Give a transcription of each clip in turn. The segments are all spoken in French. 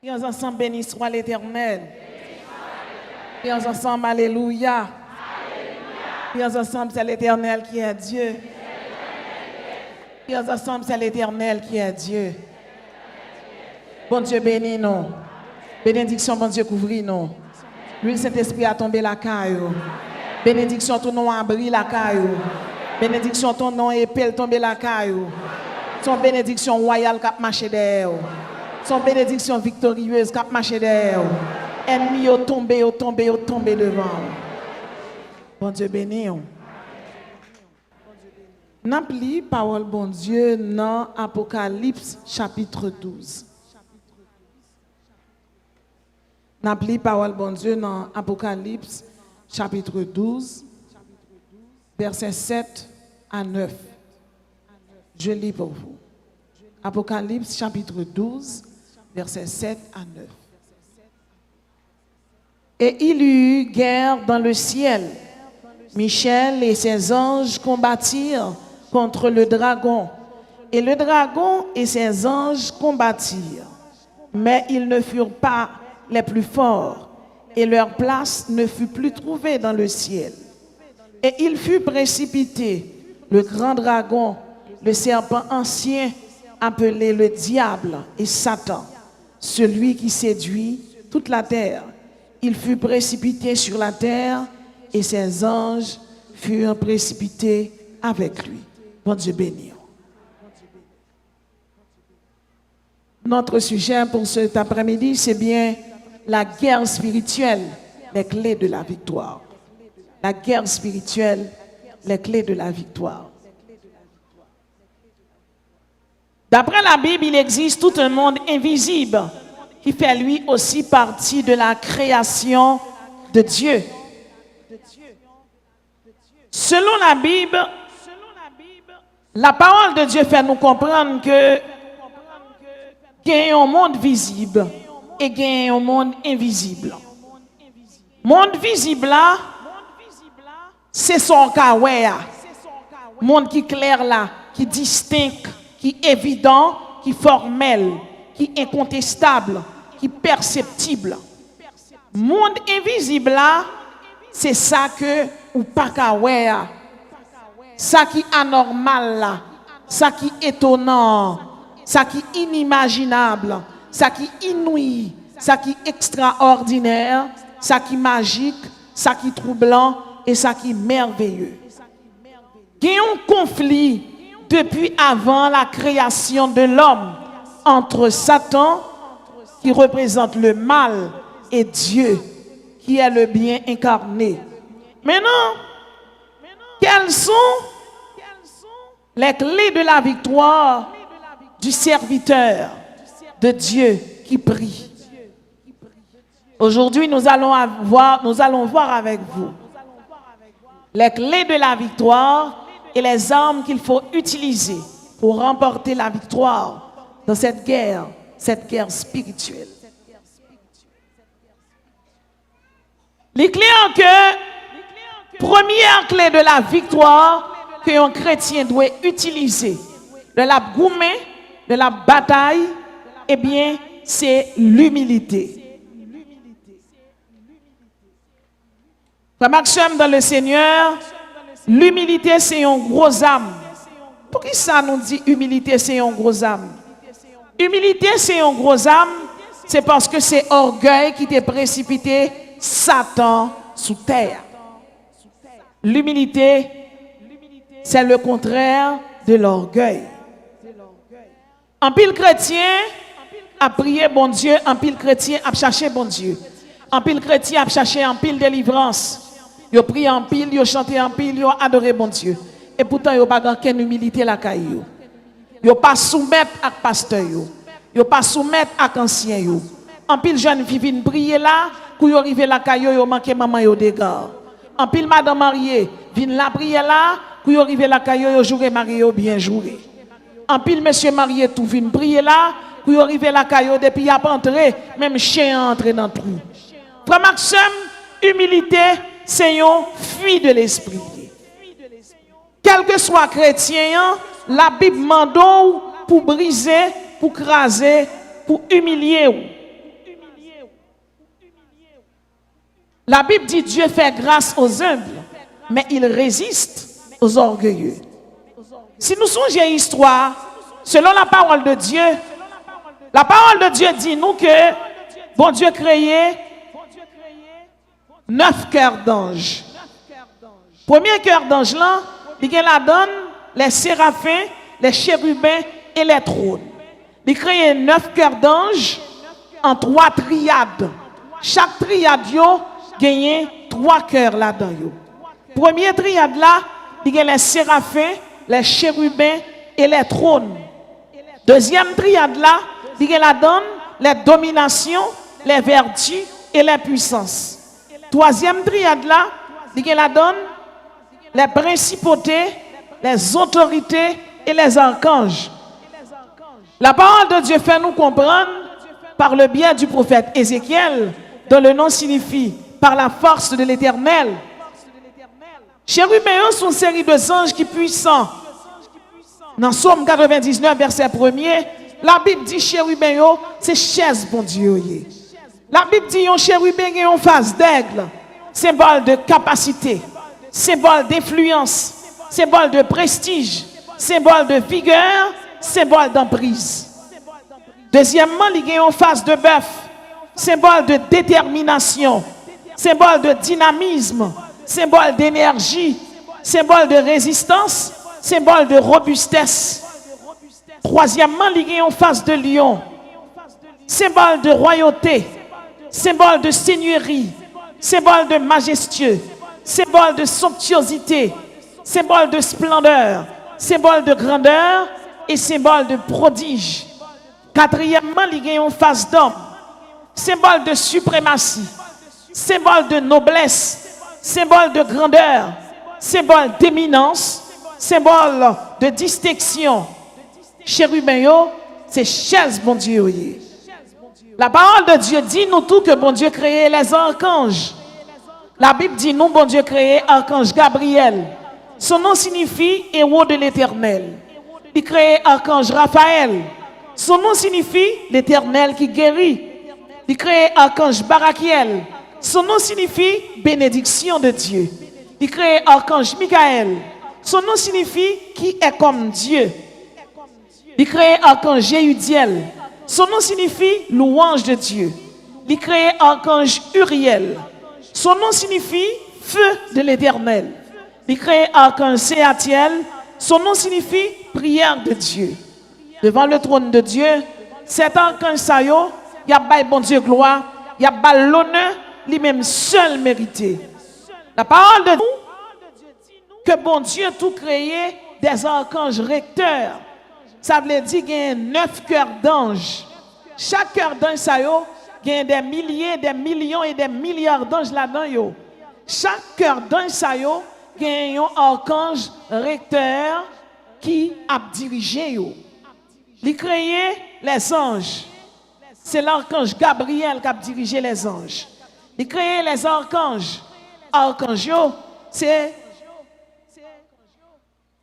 Prions ensemble, béni soit l'Éternel. Prions ensemble, alléluia. Prions ensemble, c'est l'Éternel qui est Dieu. Prions ensemble, c'est l'Éternel qui est Dieu. Bon Dieu, bénis-nous. Bénédiction, bon Dieu, couvris-nous. L'huile Saint-Esprit a tombé la caillou. Bénédiction, ton nom a brillé la caillou. Bénédiction, ton nom épelle tombé la caillou. Son bénédiction royale qui a marché derrière. Son bénédiction victorieuse qui a marché derrière. Ennemis ont tombé devant. Bon Dieu béni. N'a pli parole bon Dieu dans Apocalypse chapitre 12. N'a pli parole bon Dieu dans Apocalypse chapitre 12 versets 7 à 9. Je lis pour vous. Apocalypse chapitre 12 versets 7 à 9. Et il y eut guerre dans le ciel. Michel et ses anges combattirent contre le dragon. Et le dragon et ses anges combattirent. Mais ils ne furent pas les plus forts. Et leur place ne fut plus trouvée dans le ciel. Et il fut précipité, le grand dragon, le serpent ancien, appelé le diable et Satan, celui qui séduit toute la terre. Il fut précipité sur la terre et ses anges furent précipités avec lui. Bon Dieu béni. Notre sujet pour cet après-midi, c'est bien la guerre spirituelle, les clés de la victoire. La guerre spirituelle, les clés de la victoire. D'après la Bible, il existe tout un monde invisible qui fait lui aussi partie de la création de Dieu. Selon la Bible, la parole de Dieu fait nous comprendre que il y a un monde visible et il y a un monde invisible. Monde visible là, c'est son kawea. Monde qui clair là, qui distinct, qui évident, qui formel, qui incontestable, qui perceptible. Monde invisible là, c'est ça que ou pas kawea. Ça qui anormal là, ça qui étonnant, ça qui inimaginable, ça qui inouï, ça qui extraordinaire, ça qui magique, ça qui troublant et ça qui merveilleux. Il y a un conflit depuis avant la création de l'homme entre Satan, qui représente le mal, et Dieu, qui est le bien incarné. Maintenant, quelles sont les clés de la victoire du serviteur de Dieu qui prie? Aujourd'hui, nous allons voir avec vous les clés de la victoire et les armes qu'il faut utiliser pour remporter la victoire dans cette guerre spirituelle. Les clés en que, première clé de la victoire que un chrétien doit utiliser de la gourmet, de la bataille, eh bien, c'est l'humilité. Frère Maxime dans le Seigneur, l'humilité c'est un gros âme. Pour qui ça nous dit humilité c'est un gros âme? Humilité c'est un gros âme, c'est parce que c'est orgueil qui t'a précipité Satan sous terre. L'humilité, c'est le contraire de l'orgueil. En pile chrétien a prié bon Dieu, en pile chrétien a cherché bon Dieu. En pile chrétien a cherché en pile délivrance. Yo prié en pile, yo chanté en pile, yo adoré bon Dieu. Et pourtant yo pas aucune humilité la caillou. Yo pas soumettre à pasteur yo. Yo pas soumettre à ancien yo. En pile jeune vivine prier là, pour yo arriver la caillou yo manqué maman yo dégâts. En pile madame mariée, vin la prier là, pour yo arriver la caillou yo jouer marié yo bien jouer. En pile monsieur marié tout vin prier là, pour yo arriver la caillou depuis y a pas entré, même chien entré dans trou. Frère Maxime, humilité c'est un fruit de l'esprit. Quel que soit chrétien, la Bible mande pour briser, pour craser, pour humilier. La Bible dit Dieu fait grâce aux humbles, mais il résiste aux orgueilleux. Si nous songeons à l'histoire, selon la parole de Dieu dit nous que bon Dieu créé 9 cœurs d'anges. Premier cœur d'ange là, il la donne les séraphins, les chérubins et les trônes. Il crée 9 cœurs d'anges en 3 triades. Chaque triade gagne 3 cœurs là-dedans. Premier triade là, il y a les séraphins, les chérubins et les trônes. Deuxième triade là, il y a la donne les dominations, les vertus et les puissances. Troisième triade là, il y a la donne les principautés, les autorités et les archanges. La parole de Dieu fait nous comprendre par le biais du prophète Ézéchiel, dont le nom signifie par la force de l'Éternel. Chérubins sont une série de anges qui puissants. Dans Somme 99, verset 1er, la Bible dit chérubins, c'est chaise, bon Dieu. La Bible dit un chérubin est en face d'aigle, symbole de capacité, symbole d'influence, symbole de prestige, symbole de vigueur, symbole d'emprise. Deuxièmement, il y a en face de bœuf, symbole de détermination, symbole de dynamisme, symbole d'énergie, symbole de résistance, symbole de robustesse. Troisièmement, il y a en face de lion, symbole de royauté, symbole de seigneurie, symbole de majestueux, symbole de somptuosité, symbole de splendeur, symbole de grandeur et symbole de prodige. Quatrièmement, il y a en face d'homme, symbole de suprématie, symbole de noblesse, symbole de grandeur, symbole d'éminence, symbole de distinction. Chérubin, c'est chaise, bon Dieu. La parole de Dieu dit nous tout que bon Dieu créé les archanges. La Bible dit nous, bon Dieu créé archange Gabriel. Son nom signifie héros de l'Éternel. Il crée archange Raphaël. Son nom signifie l'Éternel qui guérit. Il crée archange Barakiel. Son nom signifie bénédiction de Dieu. Il crée archange Michael. Son nom signifie qui est comme Dieu. Il crée archange Jéhudiel. Son nom signifie louange de Dieu. Il crée archange Uriel. Son nom signifie feu de l'Éternel. Il crée archange Séatiel. Son nom signifie prière de Dieu. Devant le trône de Dieu, cet archange Sayo, il y a bail bon Dieu gloire, il y a bail l'honneur, lui-même seul mérité. La parole de Dieu que bon Dieu tout créé des archanges recteurs. Ça veut dire qu'il y a 9 cœurs d'anges. Chaque cœur d'ange Sayo, il y a des milliers, des millions et des milliards d'anges là-dedans. Chaque cœur d'ange Sayo, il y a un archange recteur qui a dirigé. Il créé les anges. C'est l'archange Gabriel qui a dirigé les anges. Il créé les archanges. Archange, c'est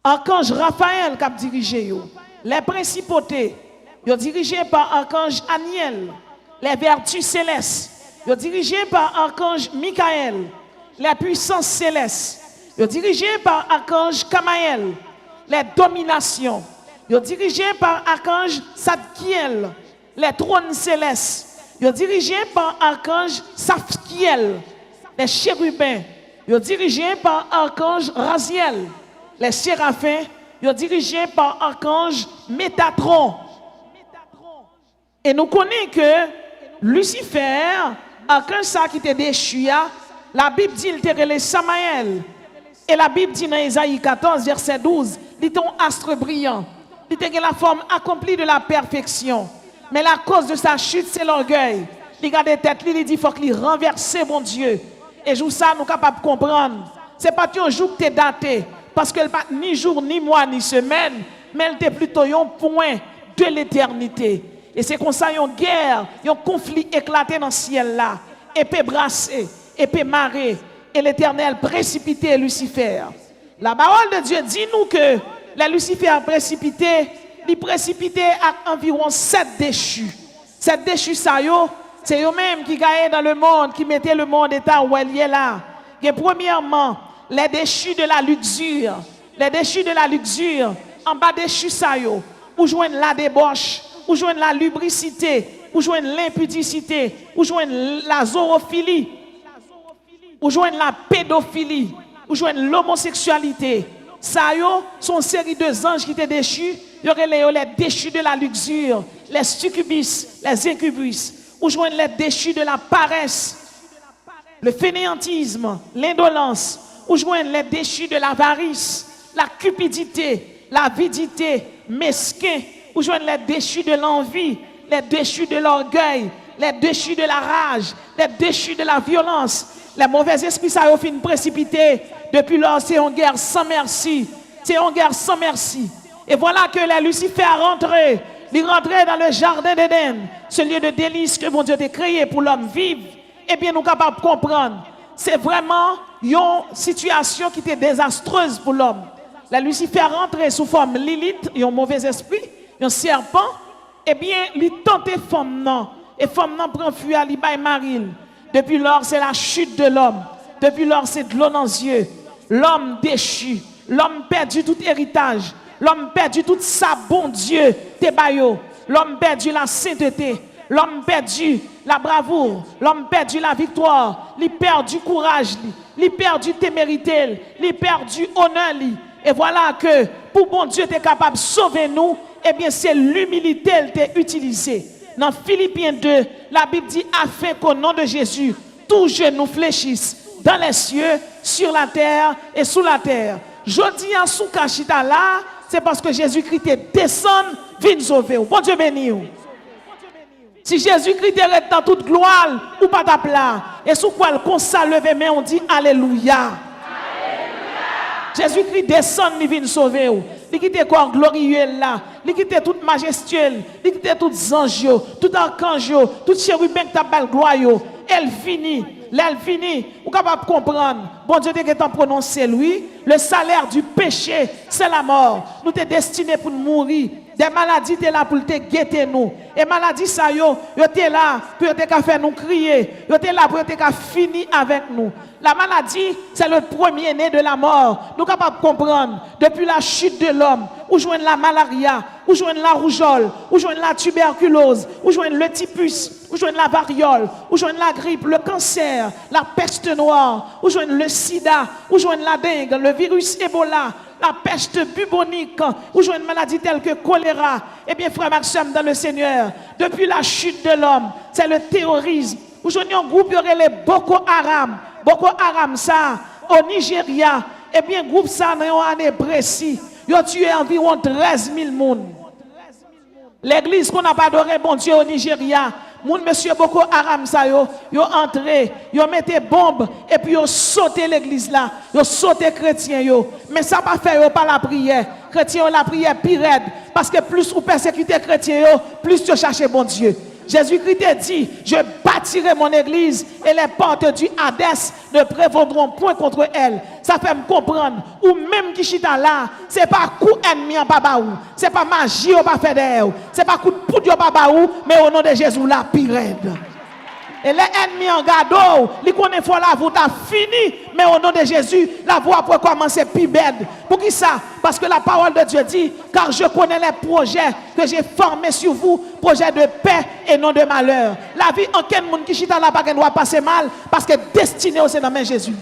archange Raphaël qui a dirigé. Les principautés, ils sont dirigés par archange Aniel. Les vertus célestes, ils sont dirigés par archange Michael. Les puissances célestes, ils sont dirigés par archange Kamaël. Les dominations, ils sont dirigés par archange Sadkiel. Les trônes célestes, ils sont dirigés par archange Safkiel. Les chérubins, ils sont dirigés par archange Raziel. Les séraphins, ils sont dirigés par archange Métatron. Et nous connaissons que Lucifer, archange ça qui était déchu, la Bible dit qu'il était relé Samaël. Et la Bible dit dans Isaïe 14, verset 12, il était un astre brillant. Il était la forme accomplie de la perfection. Mais la cause de sa chute, c'est l'orgueil. Il garde tête, il dit qu'il faut qu'il renverse, mon Dieu. Et jour ça, nous sommes capables de comprendre. Ce n'est pas un jour que tu es daté. Parce que pas ni jour, ni mois, ni semaine. Mais elle était plutôt un point de l'éternité. Et c'est comme ça, il y a une guerre, il y a un conflit éclaté dans le ciel là. Épée brassée, épée marée. Et l'Éternel précipité Lucifer. La parole de Dieu dit nous que les Lucifer précipité, il précipité à environ 7 déchus. 7 déchus, ça y est, C'est eux-mêmes qui gagnaient dans le monde, qui mettaient le monde état où elle est là. Et premièrement, les déchus de la luxure. Les déchus de la luxure, en bas déchus ça yo, ou joignent la débauche, ou joignent la lubricité, ou joignent l'impudicité, ou joignent la zoophilie, ou joignent la pédophilie, ou joignent l'homosexualité. Ça yo, sont une série de anges qui étaient déchus. Il y aurait les déchus de la luxure, les succubus, les incubus, ou joignent les déchus de la paresse, le fainéantisme, l'indolence, ou joignent les déchus de l'avarice, la cupidité, l'avidité, mesquin, ou joignent les déchus de l'envie, les déchus de l'orgueil, les déchus de la rage, les déchus de la violence. Les mauvais esprits, ça ont fini précipité. Depuis lors, c'est une guerre sans merci. C'est une guerre sans merci. Et voilà que les Lucifer rentré. Il rentrait dans le jardin d'Éden, ce lieu de délice que mon Dieu a créé pour l'homme vivre. Eh bien, nous sommes capables de comprendre. C'est vraiment une situation qui était désastreuse pour l'homme. La Lucifer rentré sous forme Lilith, un mauvais esprit, un serpent. Eh bien, il tentait femme non. Et femme non prend fuir à l'Iba et Maril. Depuis lors, c'est la chute de l'homme. Depuis lors, c'est de l'eau dans les yeux. L'homme déchu. L'homme perdu tout héritage. L'homme perdu tout sa bon Dieu. L'homme perdu la sainteté. L'homme perdu la bravoure. L'homme perdu la victoire. Il perdu courage. Il perdu témérité. Il perdu honneur. Et voilà que pour bon Dieu est capable de sauver nous, eh bien c'est l'humilité qui est utilisée. Dans Philippiens 2, la Bible dit afin qu'au nom de Jésus, tous genou fléchissent dans les cieux, sur la terre et sous la terre. Je dis en sous Kachita là, c'est parce que Jésus-Christ est descendu, vient sauver. Bon Dieu béni. Si Jésus-Christ est dans toute gloire, ou pas d'appeler, et sous quoi le constat levé, mais on dit Alléluia. Jésus-Christ descend, il vient sauver. Il quitte corps glorieux là. Il quitte toute majestueux. Il quitte tout ange, tout archange, tout chérubin qui t'a belle gloire. Elle finit. Elle finit. Vous êtes capable de comprendre. Bon Dieu est en prononcé lui. Le salaire du péché, c'est la mort. Nous sommes destinés pour mourir. Des maladies étaient là pour te guetter nous. Et maladies ça yo étaient là pour te faire nous crier. Yo étaient là pour te finir avec nous. La maladie, c'est le premier né de la mort. Nous sommes capables de comprendre. Depuis la chute de l'homme, où joignent la malaria, où joignent la rougeole, où joignent la tuberculose, où joignent le typhus, où joignent la variole, où joignent la grippe, le cancer, la peste noire, où joignent le sida, où joignent la dengue, le virus Ebola, la peste bubonique, ou une maladie telle que choléra. Eh bien, frère Maxime, dans le Seigneur, depuis la chute de l'homme, c'est le terrorisme. Où un groupe, il y aurait les Boko Haram. Boko Haram, ça, au Nigeria, eh bien, groupe ça, dans une année précise, il a tué environ 13 000 personnes. L'église qu'on n'a pas adoré, bon Dieu, au Nigeria, moun monsieur Boko Haram ça yo entré, yo metté bombe et puis yo sauté l'église là, yo sauté chrétien yo. Mais ça pas fait yo pas la prière. Chrétien la prière pire raide parce que plus vous persécutez chrétien yo, plus tu cherchez bon Dieu. Jésus-Christ a dit, je bâtirai mon église et les portes du Hadès ne prévaudront point contre elle. Ça fait me comprendre. Ou même qui chita là, c'est pas coup ennemi en baba ou, c'est pas magie au pas fait d'elle, c'est pas coup de poudre au baba ou, mais au nom de Jésus la pirède. Et les ennemis en gado, ils connaissent la voie a fini, mais au nom de Jésus, la voie pour commencer plus belle. Pour qui ça? Parce que la parole de Dieu dit, car je connais les projets que j'ai formés sur vous, projets de paix et non de malheur. La vie en quel monde qui chita là-bas ne doit passer mal, parce que destiné au Seigneur Jésus.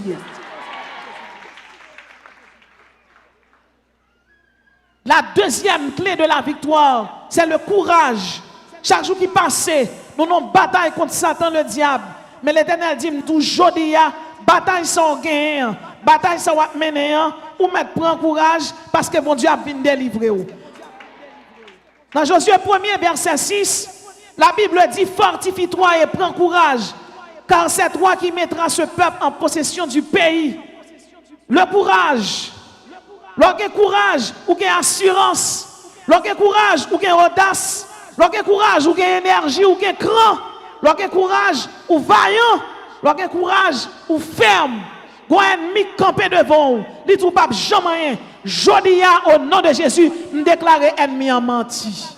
La deuxième clé de la victoire, c'est le courage. Chaque jour qui passe, nous avons une bataille contre Satan, le diable. Mais l'Éternel dit toujours, bataille sans gain, bataille sans mener, ou mettre prendre courage, parce que mon Dieu a bien délivré. Dans Josué 1er, verset 6, la Bible dit, fortifie-toi et prends courage, car c'est toi qui mettras ce peuple en possession du pays. Le courage. Lorsqu'il courage, ou qu'il y a assurance. Lorsqu'il courage, ou qu'il y a audace. Lorsqu'il courage, ou qu'il y a énergie, ou qu'il y a cran. Lorsqu'il courage, ou vaillant. Lorsqu'il courage, ou ferme. Quand un ennemi campé devant vous, dit tout pas jamais. Jodia au nom de Jésus, me déclarer ennemi en menti.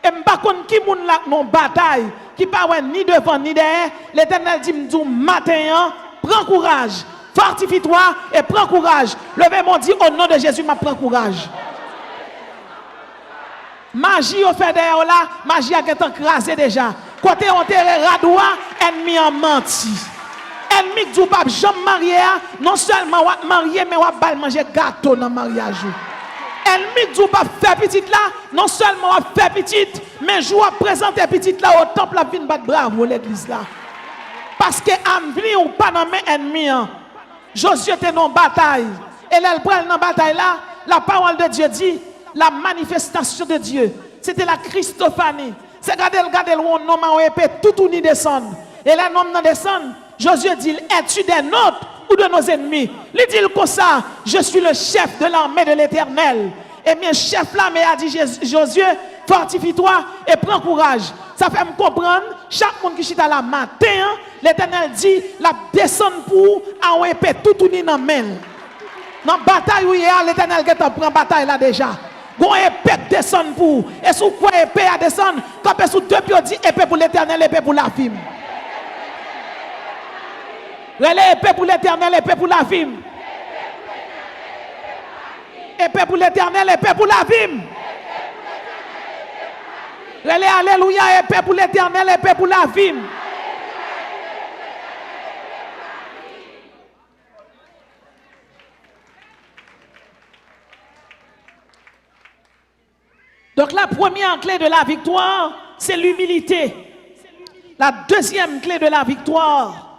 Et m'pa konn qui moun la non bataille, qui pas ni devant ni derrière. L'Éternel dit m'dou matin, prends courage, fortifie-toi et prends courage. Levez mon dit au nom de Jésus, m'a prends courage. Magie au fait derrière là, magie a été écrasé déjà. Côté enterré radoua, ennemi en menti. Ennemi qui dit pas jamais marié, non seulement marié mais ou pas manger gâteau dans le mariage. Ennemi qui dit pas faire petite là, non seulement ou faire petite, mais joue à présenter petite là au temple la vinn battre bravo l'église là. Parce que Amvli ou pas dans mes ennemis. Josué était dans bataille. Et là, elle prend dans bataille là, la parole de Dieu dit, la manifestation de Dieu, c'était la Christophanie. C'est garder où un homme a épée, tout ni descendre. Et là, l'homme descend. Josué dit, es-tu des nôtres ou de nos ennemis? Il dit comme ça, je suis le chef de l'armée de l'Éternel. Et bien, chef là, mais a dit Josué, fortifie-toi et prends courage. Ça fait me comprendre, chaque monde qui chita la matin, l'Éternel dit, la descend pour en épée tout ni dans main. Dans la bataille où il y a, l'Éternel qui prend bataille là déjà. Gon épée descend pour. Et sous quoi épée à descendre? Quand sous deux pieds, dit épée pour l'Éternel, épée pour la femme. Relais épée pour l'Éternel, épée pour la femme. Épée pour l'Éternel, épée pour la femme. Relais alléluia, épée pour l'Éternel, épée pour la femme. Donc la première clé de la victoire, c'est l'humilité. La deuxième clé de la victoire,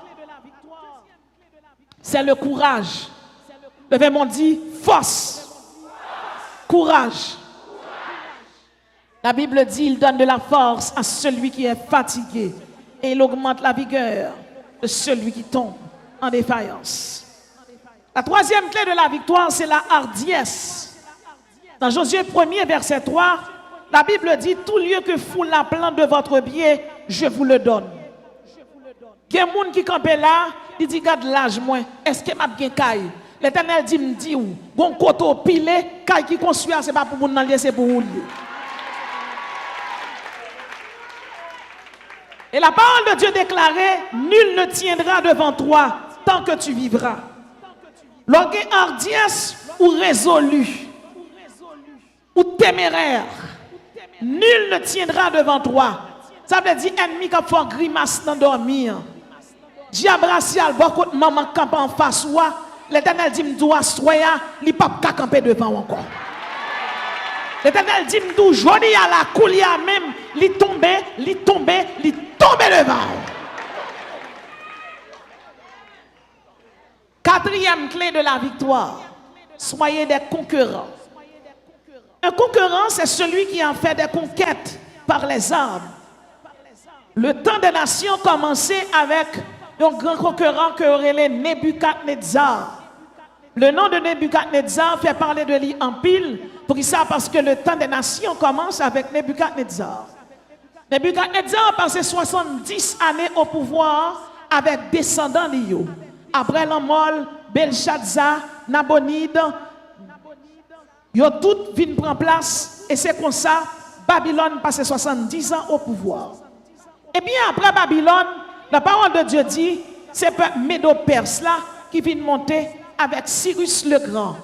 c'est le courage. Le verbe dit force, courage. La Bible dit, il donne de la force à celui qui est fatigué et il augmente la vigueur de celui qui tombe en défaillance. La troisième clé de la victoire, c'est la hardiesse. Dans Josué 1er, verset 3, la Bible dit, tout lieu que foule la plante de votre pied, je vous le donne. Il y a un monde qui campe là, il dit, garde l'âge moins, est-ce que m'a bien caille? L'Éternel dit, me dit où? Bon coteau pilé, caille qui construit, c'est pas pour mon allié, c'est pour vous. Et la parole de Dieu déclarait, nul ne tiendra devant toi tant que tu vivras. Lorsque hardiesse ou résolu, ou téméraire, nul ne tiendra devant toi. Ça veut dire ennemi qui fait grimace dans dormir. Diable racial, beaucoup de maman campe en face ou l'Éternel dit m'doua soya, li pas camper devant encore. L'Éternel dit m'dou jodi à la coulia même, li tombe devant. Quatrième clé de la victoire, soyez des concurrents. Un concurrent, c'est celui qui en fait des conquêtes par les armes. Le temps des nations commençait avec un grand concurrent que aurait Nebuchadnezzar. Le nom de Nebuchadnezzar fait parler de lui en pile. Pour ça, parce que le temps des nations commence avec Nebuchadnezzar. Nebuchadnezzar a passé 70 années au pouvoir avec descendants d'Io. Après la mort, Belshazzar, Nabonide, ils ont tous venu prendre place et c'est comme ça, Babylone passé 70 ans au pouvoir. Et bien après Babylone, la parole de Dieu dit, c'est Médo-Perse là qui vient monter avec Cyrus le Grand.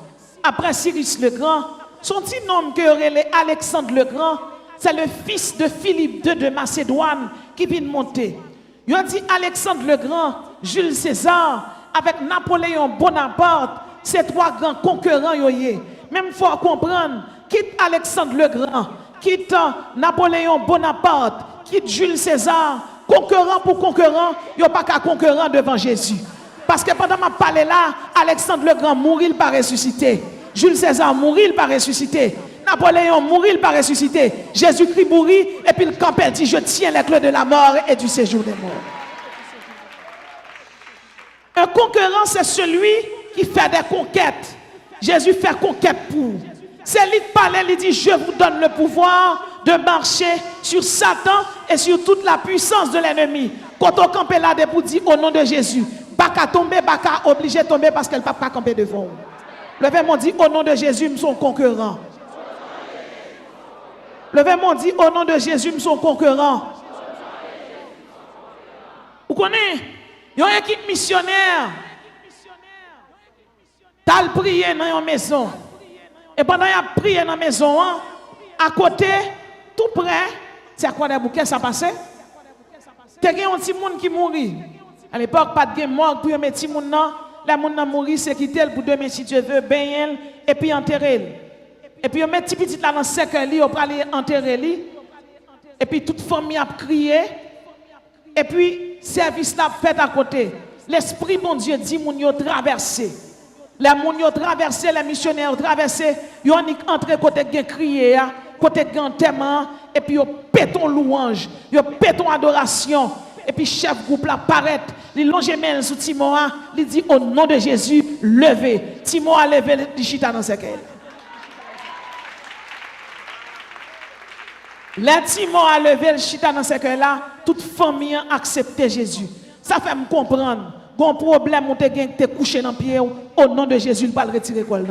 Après Cyrus le Grand, son petit nom que aurait Alexandre le Grand, c'est le fils de Philippe II de Macédoine qui vient monter. Il a dit Alexandre le Grand, Jules César, avec Napoléon Bonaparte, ces trois grands concurrents yoyé. Même il faut comprendre, quitte Alexandre le Grand, quitte Napoléon Bonaparte, quitte Jules César, concurrent pour concurrent, il n'y a pas qu'un concurrent devant Jésus. Parce que pendant ma parole là, Alexandre le Grand mourit, il pas ressuscité. Jules César mourit, il pas ressuscité. Napoléon mourit, il pas ressuscité. Jésus-Christ mourit, et puis le campel dit, je tiens les clés de la mort et du séjour des morts. Un concurrent, c'est celui qui fait des conquêtes. Jésus fait conquête pour. C'est lui qui parle, il dit, je vous donne le pouvoir de marcher sur Satan et sur toute la puissance de l'ennemi. Quand on campe là, pour dire au nom de Jésus, baka tomber, baka obligé de tomber parce qu'elle ne peut pas camper devant. Le verbe dit, au nom de Jésus, nous sommes concurrents. Levez-moi, dit au nom de Jésus, nous sommes concurrents. Vous connaissez? Il y a une équipe missionnaire. T'as prié dans une maison. Et pendant qu'il a prié dans la maison, à côté, tout près, c'est à quoi des bouquets ça passait? T'as un petit monde qui mourit. À l'époque, pas de mort pour mettre petit monde là. La monde n'a mouru, c'est quitter pour demain si Dieu veut, baigner et puis enterrer. Et puis on met petit petit là dans 5 lit, on peut aller enterrer lui. Et puis toute famille a crié. Et puis service là fait à côté. L'esprit bon Dieu dit moun yo traversé. Les moun yo traversé, les missionnaires ont traversé, ils ont entré côté gen crié, côté gen enterrement et puis yo péton louange, yo péton adoration. Et puis chef groupe là paraît, il longe main sous Timoa, il dit au nom de Jésus, levez. Timoa levé le chita dans ses cœurs. Les Timoa levé le chita dans ses cœurs là, toute famille a accepté Jésus. Ça fait me comprendre. Bon problème, on te couché dans le pied, au nom de Jésus, il ne va pas le retirer. Moi,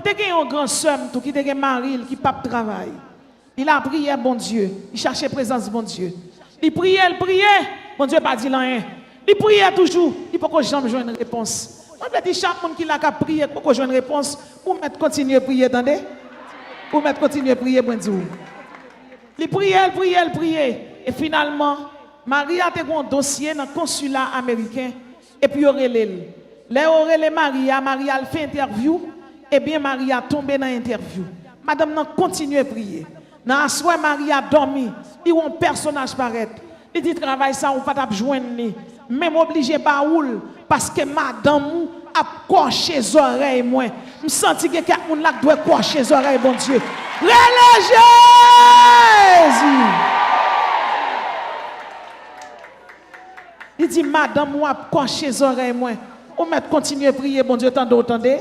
j'ai un grand somme qui a un mari qui n'a pas de travail. Il a prié, bon Dieu. Il cherchait la présence de bon Dieu. Il priait, bon Dieu n'a pas dit rien. Il priait toujours. Il ne peut pas jamais jouer une réponse. On peut dire chaque monde qui a prié, il peut jouer une réponse. Pour mettre continuer à prier, attendez. Pour mettre continuer à prier, bon Dieu. Il priait. Et finalement, Marie a un dossier dans le consulat américain. Et puis, il y aurait les Maria a fait interview. Et bien, Marie a tombé dans l'interview. Madame n'a continué à prier. Dans la soirée, Marie a dormi. Il y a un personnage paraît. Il dit travail ça, on ne peut pas joindre. Même obligé par où parce que madame a coché les oreilles. Moi, je sens que quelqu'un là doit cocher les oreilles, bon Dieu. Jésus! Il dit, madame, moi, cocher les oreilles, moi. On va continuer à prier, bon Dieu, attendez.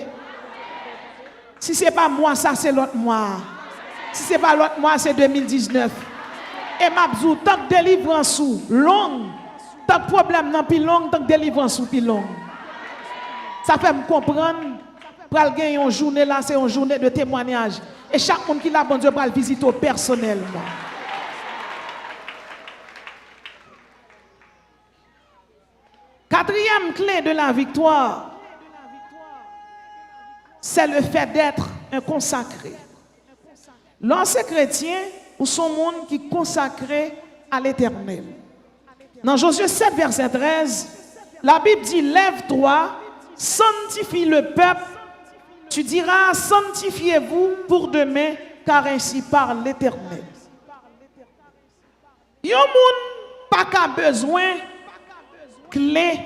Si ce n'est pas moi, ça c'est l'autre mois. Si ce n'est pas l'autre mois, c'est 2019. Et ma bzou, tant que délivrance ou longue, tant que problème non plus long, tant que délivrance ou plus long. Ça fait me comprendre, pour gagner une journée là, c'est une journée de témoignage. Et chaque monde qui l'a, bon Dieu, va le visiter personnellement. Quatrième clé de la victoire, c'est le fait d'être un consacré. L'ancien chrétien ou son monde qui est consacré à l'éternel. Dans Josué 7, verset 13, la Bible dit, lève-toi, sanctifie le peuple, tu diras, sanctifiez-vous pour demain, car ainsi parle l'éternel. Yon moun pas qu'à besoin clé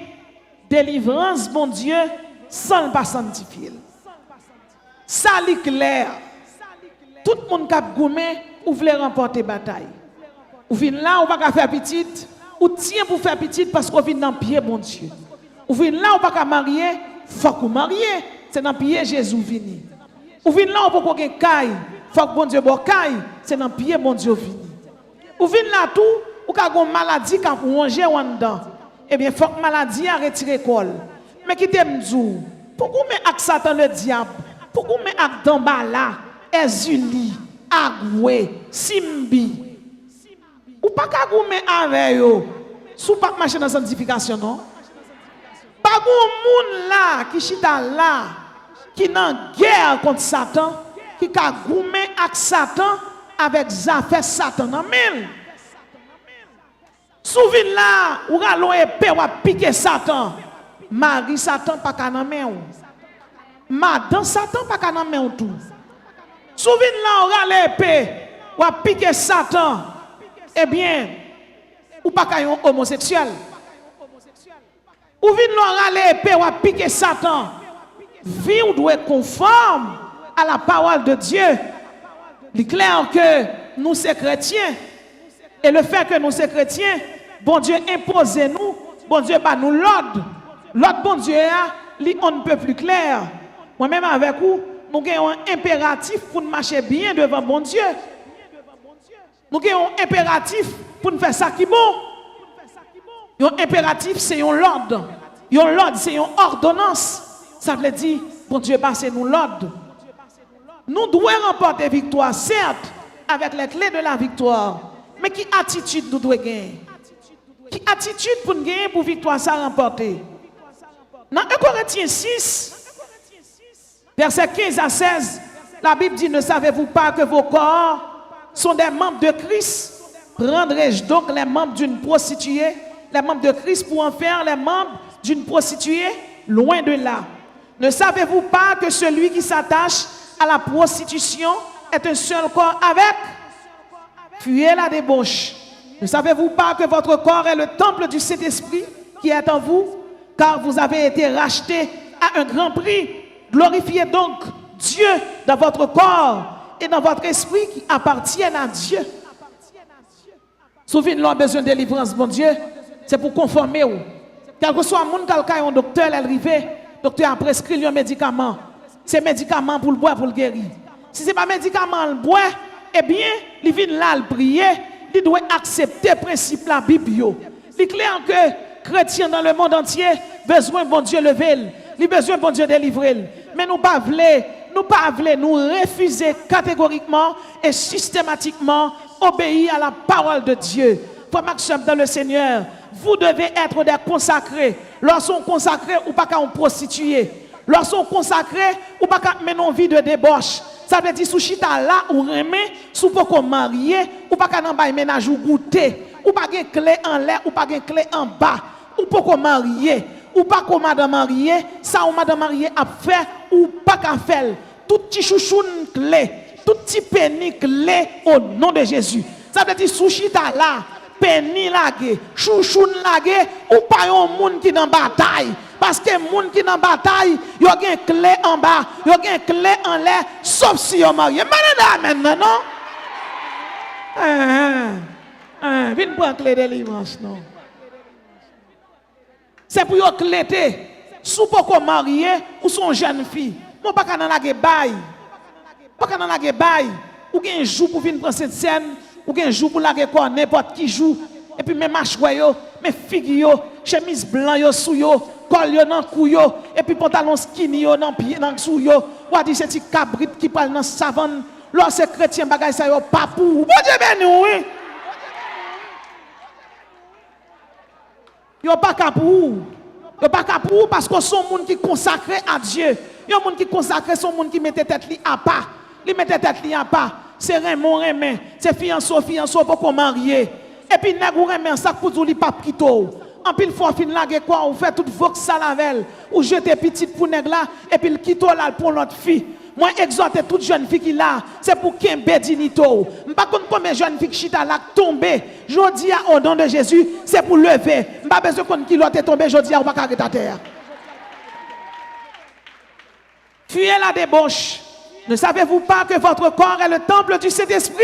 délivrance, bon Dieu, sans ne pas sanctifier. Ça li clair. Tout le monde qui a goumé ou veut remporter bataille. Ou vient là, ou pas faire petite, ou tient pour faire petite parce qu'on vient dans le pied, bon Dieu. Ou vient là, ou pas marier, faut qu'on marie. C'est dans le pied Jésus vini. Ou vient là, ou pas qu'on caille, faut que bon Dieu bon caille, c'est dans le pied bon Dieu vini. Ou vient là tout, ou ka gon maladie qui a rongé en dedans. Eh bien, faut que maladie a retiré col. Mais qui t'aime dou? Pourquoi met ak Satan le diable? Pourquoi met ak Dambala, Ezuli, Agwe, Simbi? Ou pas ka goume avec yo? Sou pas marcher dans sanctification non? Pas gon moun là qui chita là qui nan guerre contre Satan, qui ka goume ak Satan avec affaires Satan nan men. Souviens là, ou galon épée ou piquer Satan. Marie Satan pas qu'à nan men ou. Madame Satan pas qu'à nan men ou tout. Souviens là, ou galon épée ou piquer Satan. Eh bien, ou pas qu'à yon homosexuel. Ou vin là, ou galon épée ou piquer Satan. Vie ou doit conforme à la parole de Dieu. Il est clair que nous sommes chrétiens. Et le fait que nous sommes chrétiens, bon Dieu impose nous, bon Dieu bat nous l'ordre. L'ordre bon Dieu, on ne peut plus clair. Moi-même avec vous, nous avons un impératif pour nous marcher bien devant bon Dieu. Nous avons un impératif pour nous faire ça qui est bon. Un impératif, c'est un l'ordre. Un l'ordre, c'est une ordonnance. Ça veut dire, bon Dieu passe nous l'ordre. Nous devons remporter victoire, certes, avec les clés de la victoire. Mais qui attitude nous devons gagner? Qui attitude pour nous gagner pour victoire ça remporter? Dans 1 Corinthiens 6, versets 15 à 16, la Bible dit, ne savez-vous pas que vos corps sont des membres de Christ? Prendrai-je donc les membres d'une prostituée, les membres de Christ pour en faire les membres d'une prostituée? Loin de là. Ne savez-vous pas que celui qui s'attache à la prostitution est un seul corps avec? Fuyez la débauche. Ne savez-vous pas que votre corps est le temple du Saint-Esprit qui est en vous? Car vous avez été rachetés à un grand prix. Glorifiez donc Dieu dans votre corps et dans votre esprit qui appartiennent à Dieu. Souvenez-vous, a besoin de délivrance, mon Dieu, c'est pour conformer. Quel que soit le monde, quelqu'un un docteur, elle arrive, le docteur a prescrit un médicament. C'est médicament pour le boire, pour le guérir. Si ce n'est pas médicament le boire, eh bien, il vient là, le prier, il doit accepter le principe de la Bible. Il est clair que chrétiens dans le monde entier besoin de bon Dieu lever, il besoin de bon Dieu délivrer. Mais nous pas voulons, nous refuser catégoriquement et systématiquement obéir à la parole de Dieu. Frère Maxime dans le Seigneur, vous devez être des consacrés. Lorsqu'on consacré, ou pas qu'à prostituer. Lorsqu'on consacré, ou pas qu'à mener une vie de débauche. Ça veut dire, sous chita là, ou remet, sous pas qu'on marié, ou pas qu'à n'en ménage ou goûter, ou pas qu'à clé en l'air, ou pas qu'à clé en bas, ou pas qu'on marié, ou pas qu'on madame marié, ça ou madame marié a fait, ou pas qu'à faire. Tout petit chouchoune clé, tout petit péni clé au nom de Jésus. Ça veut dire, sous chita là, péni lagué, chouchoune lagué, ou pas un monde qui dans bataille. Parce que les gens qui sont dans la bataille, ils ont une clé en bas, ils ont une clé en l'air, sauf si ils sont mariés. Maintenant, non? Viens prendre la clé de délivrance, non? C'est pour vous cléter. Si vous êtes marié ou son jeune fille, vous ne pouvez pas dans la baille. Pas dans la baille. Ou avez un jour pour venir prendre cette scène, ou avez un jour pour la quoi, n'importe qui joue. Et puis, mes mâchoires, mes figues, chemise blanc, sous yo. Col yo nan kou yo, et puis pantalon skinny yo nan pied nan sou yo, ou a dit c'est petit cabrit qui parle dans savane, lorsque chrétien bagay sa yo pas pour. Bon Dieu béni oui. Yo pas capou. Yo pas capou parce que son monde qui consacré à Dieu. Yo monde qui consacré son monde qui mettait tête li à pas. Li mettait tête li à pas. C'est Raymond Raymond, c'est fianço pour qu'on marier. Et puis nèg ou Raymond ça pour tout li pas quito. En pile fois fin la quoi on fait toute vox salavel ou jeter petite pour nèg là et puis le quito là pour l'autre fille. Moi exhorter toute jeune fille qui là, c'est pour qu'un bédinito. M'pas connait combien jeune fille qui chita là tomber. Jodi au nom de Jésus, c'est pour lever. M'pas besoin qu'on qui l'autre tomber jodi ou pas arrêter à terre. Fuyez la débauche. Ne savez-vous pas que votre corps est le temple du Saint-Esprit?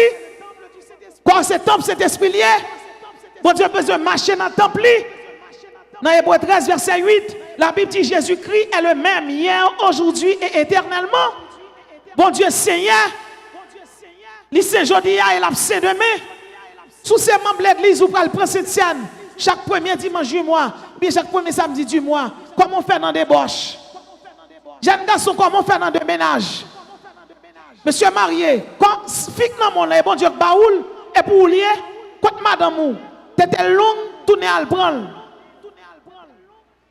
Corps c'est temple Saint-Esprit lié. Bon Dieu besoin marcher dans le temple. Dans Hébreux 13, verset 8, la Bible dit Jésus-Christ est le même hier, aujourd'hui et éternellement. Bon Dieu Seigneur, lycée jodi et l'absent demain. Sous ces membres de l'église, vous prenez cette scène chaque premier dimanche du mois, bien chaque premier samedi du mois. Comment on fait dans des débauche? Jeune garçon, comment on fait dans des ménages? Monsieur marié, quand fique dans mon lait, bon Dieu, baoul, et pour lier, quand madame ou, t'étais long, tourner à le prendre.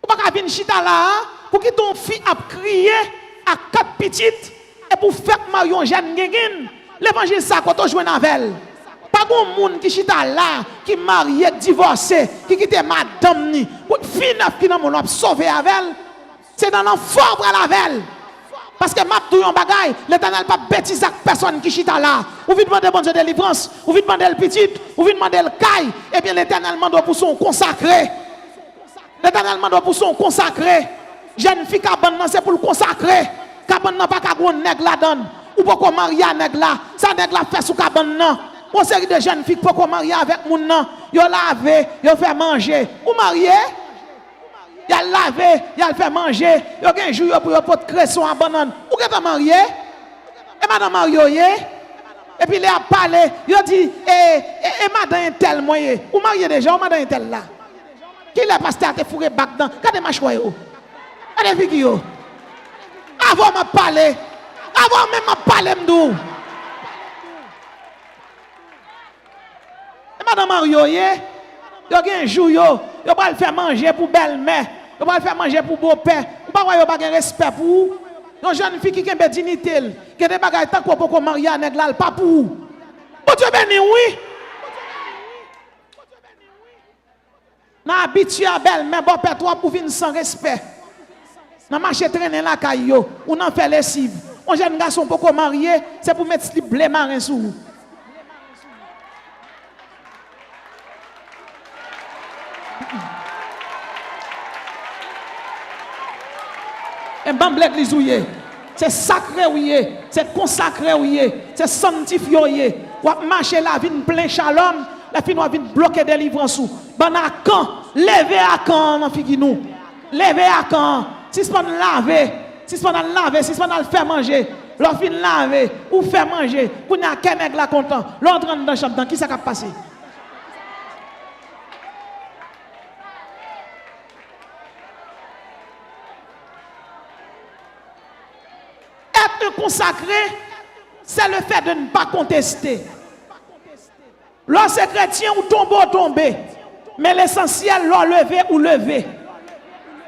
Ou pas qu'à venir chita là, pour que ton fille a crié à 4 petites, et pour faire marion jeune gengin, l'évangile ça, quand on joue dans elle. Pas de monde qui chita là, qui marié, divorcé, qui quitte madame ni, pour fille neuf qui dans mon a sauvé avec elle, c'est dans l'enfant pour la veille. Parce que m'a tout yon bagay, l'Éternel pas bêtise avec personne qui chita là. Ou vite demander bon Dieu de délivrance, ou vite demander le petit, ou vite demander le caille, et bien l'Éternel demande pour son consacré. L'Éternel demande pour son consacré. Jeune fille qui a c'est pour le consacrer. Cabane n'a pas qu'à gon nèg la donne. Ou pourquoi marier nèg là, ça nèg la fait sous cabane nan. Une série de jeunes filles pourquoi marier avec moun nan, yo lavé, yo fait manger. Ou marier il a lavé, il a fait manger, il a un jour pour un cresson à banane. Ou qu'est-ce marié? Et madame Mario, et puis il a parlé, il a dit, et madame tel moyen. Ou marié déjà, ou madame tel là. Qui est pasteur te fourré bac dans? Quand est ma choix? Allez, Vigio. Avant de parler, Avant même à parler m'dou. Madame Mario, yo gen un jour yo va le faire manger pour belle-mère, yo va le faire manger pour beau-père. Ou pas yo pas gen respect pour vous. Une jeune fille qui a une dignité, qui a des bagages tant qu'on peut marier avec là, pas pour vous. Bon Dieu béni, oui. N'a habitué à belle-mère, beau-père toi pour venir sans respect. N'a marché traîner la caillou, ou n'en fait lessive. Un jeune garçon pour marier, c'est pour mettre slip blé marin sous vous. Et bam l'église ouye, c'est sacré ouye, c'est consacré ouye, c'est sanctifié ouye. Ou marcher la vie plein shalom, la fin va venir bloquer délivrance ou. Ban à quand, lever à quand dans figi nous. Lever à quand, si c'est pas laver, si c'est pas laver, si c'est pas faire manger, leur fin laver ou faire manger, pour n'a qu'un nèg là content. L'autre rentre dans la chambre, dans qui ça va passer? Être consacré, c'est le fait de ne pas contester. Lorsque chrétien ou tomber, mais l'essentiel, l'on lever ou lever.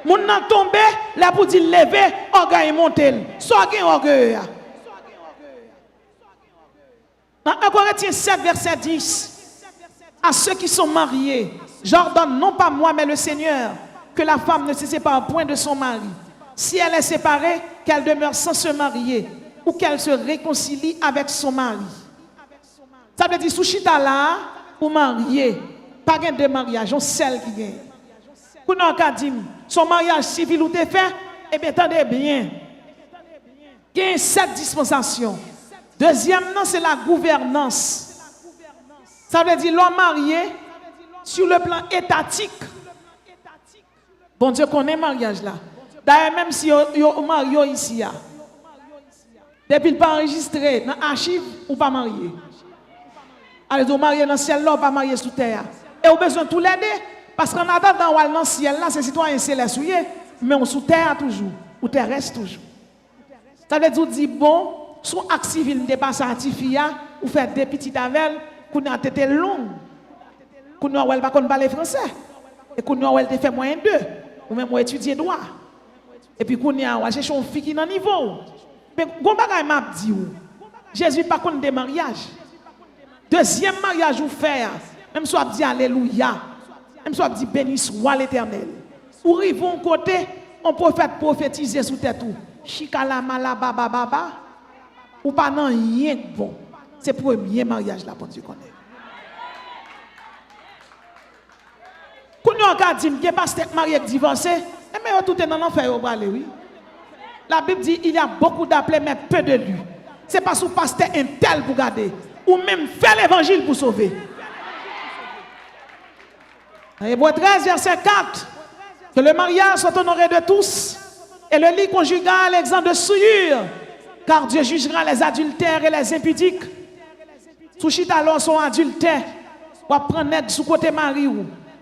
Moun nan tomber, là pour dire lever, orgueil monter. Soit gen orgueil. Dans 1 Corinthiens 7, verset 10, à ceux qui sont mariés, j'ordonne non pas moi, mais le Seigneur, que la femme ne se sépare point de son mari. Si elle est séparée, qu'elle demeure sans se marier ou qu'elle se réconcilie avec son mari. Ça veut dire, Souchita là, ou marié, pas de mariage, on celle qui gagne. Pour nous, son mariage civil ou te fait, eh bien, attendez bien. Il y a 7 dispensations. Deuxième, c'est la gouvernance. Ça veut dire, l'homme marié, sur le plan étatique. Bon Dieu connaît le mariage là. D'ailleurs, même si vous mariez ici, depuis le pas enregistré dans l'archive, ou pas marié. Allez, vous mariez dans le ciel là, ou pas marié sous terre. Et vous avez besoin de tout l'aider. Parce qu'en attendant, dans le ciel là, c'est citoyen céleste, mais on sous terre toujours, ou terrestre toujours. Ça veut dire, bon, son acte civil n'est pas certifié, ou faire des petites avelles, qu'on a été long, qu'on a pas parler français, et qu'on a fait moins deux, ou même étudier droit. Et puis qu'on a cherché une fille qui est dans niveau. Mais gon bagay m'a dit Jésus pas contre des mariages. Deuxième mariage ou faire, même soit dit alléluia, même soit dit béni soit l'Éternel. Ou rivon côté, on prophète prophétiser sous tête tout. Chikala malaba baba ou pas non rien bon. C'est le premier mariage là pour Dieu connaît. Quand on dit que pasteur marié divorcé, mais tout est dans l'enfer au balé, oui. La Bible dit il y a beaucoup d'appelés mais peu de lui. C'est pas sous pasteur un tel pour garder ou même faire l'évangile pour sauver. Hébreux 13 verset 4, que le mariage soit honoré de tous et le lit conjugal exempt de souillure, car Dieu jugera les adultères et les impudiques. Souchit alors son adultère, ou prendre net sous côté mari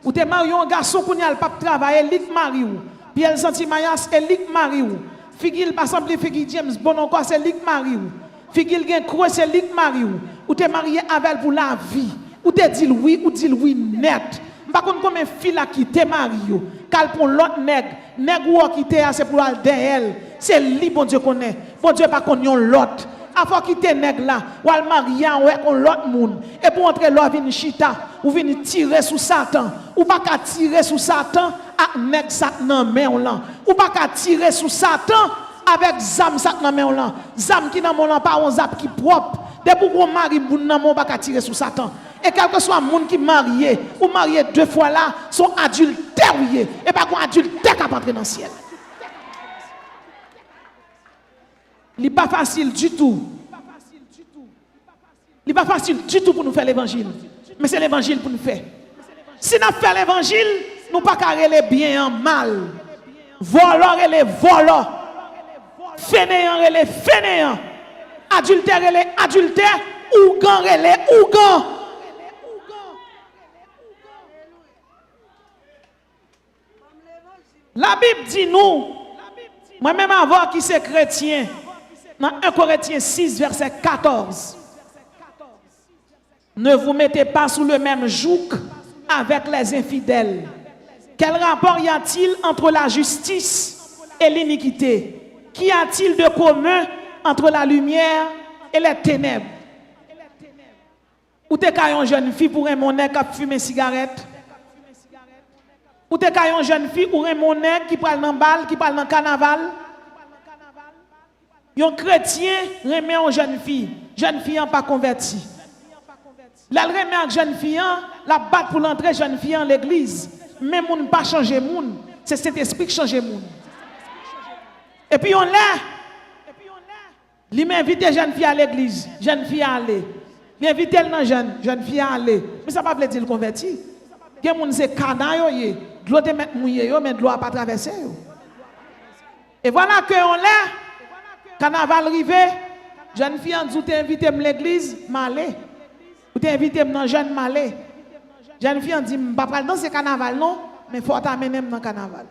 ou te marié un garçon qui n'a pas travailler, lik mari ou, puis elle senti mayas et lik mari ou. Figil pas semblé figil James bon encore c'est lik mari ou. Figil gen croix c'est lik mari ou te marié avec pour la vie, ou te dit oui ou dit oui net. Par contre comme un fille là qui te marié ou, cal pour l'autre nèg ou qui te c'est pour aller derrière, c'est lui bon Dieu connaît. Bon Dieu pas connaît l'autre. Avant quitter nèg là, ou al marier avec l'autre monde et pour entrer là vinn chita ou vinn tirer sous Satan, ou pas qu'à tirer sous Satan avec nèg sak nan main là, ou pas qu'à tirer sous Satan avec zam sak nan main là, zam qui nan mon là pas on zap qui propre, depuis qu'on mari moun nan mon pas qu'à tirer sous Satan. Et quel que soit monde qui marié ou marié 2 fois là, sont adultères et pas qu'on adultère qui entrer dans le ciel. Il n'est pas facile du tout. Il n'est pas facile du tout pour nous faire l'évangile. Mais c'est l'évangile pour nous faire. Si nous faisons l'évangile, nous ne pouvons pas les biens en mal. Voleurs et les voleurs. Fainéants et les fainéants. Adultères et les adultères. Ougans et les ougans. La Bible dit nous, moi-même avant qui c'est chrétien, Dans 1 Corinthiens 6, verset 14. Ne vous mettez pas sous le même joug avec les infidèles. Quel rapport y a-t-il entre la justice et l'iniquité? Qu'y a-t-il de commun entre la lumière et les ténèbres? Ou t'es une jeune fille pour un monnaie qui fume une cigarette? Ou t'es une jeune fille ou un monnaie qui parle dans balle, qui parle dans carnaval? Un chrétien remet une jeune fille n'a pas converti. La remet une jeune fille, la bat pour l'entrée jeune fille en l'église. Mais moun pas changer moun, c'est cet esprit qui change moun. Et puis on l'a, il m'invite jeune fille à l'église, jeune fille à aller. Il invite elle jeune fille à aller. Mais ça ne veut pas dire converti. Il y a des gens qui sont canaille, de l'eau te mettre mouillé, mais de l'eau n'a pas traversé. Et voilà que on l'a, carnaval arrivé, jeune fille en dessous t'invite à l'église, m'aller. Ou t'invite dans jeune m'aller. Jeune fille en dit, je ne vais pas dans ce carnaval non, mais il faut t'amener dans le carnaval.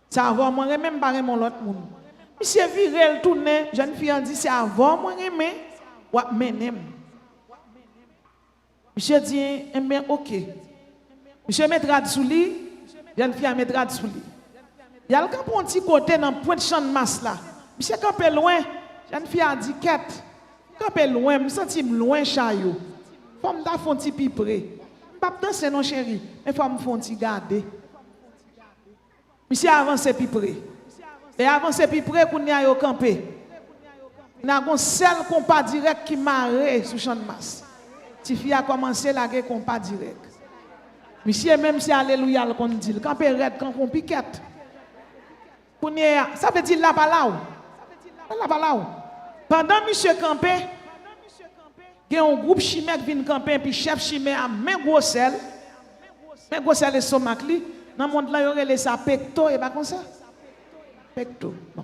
C'est avant moi, même pas mon l'autre monde. Monsieur virel tourné, jeune fille en dit, c'est avant moi, ou menem. Monsieur dit, eh bien, ok. Monsieur mettra sous lui, jeune fille mettra sous lui. Il y a un petit côté dans le point de champ de masse là. Monsieur campé loin, jeune fille a dit, quête. Campé loin, je me sens loin, chayou. Faut me faire un petit peu près. Pas danser non chéri, mais faut me faire un petit garder. Monsieur avance plus près. Et avance plus près qu'on y a au campé. Nous avons un seul compas direct qui marre sur champ de masse. Si fille a commencé la guerre compas direct. Monsieur même si alléluia le qu'on dit, quand pérette quand on piquette. Ça veut dire là pas là. Là pas là. Pendant monsieur campé, il y a un groupe chimère qui vient camper puis chef chimère a même gros sel. Même gros sel et somac li. Dans le monde là, il y aurait ça pecto et pas comme ça. Pecto. Non.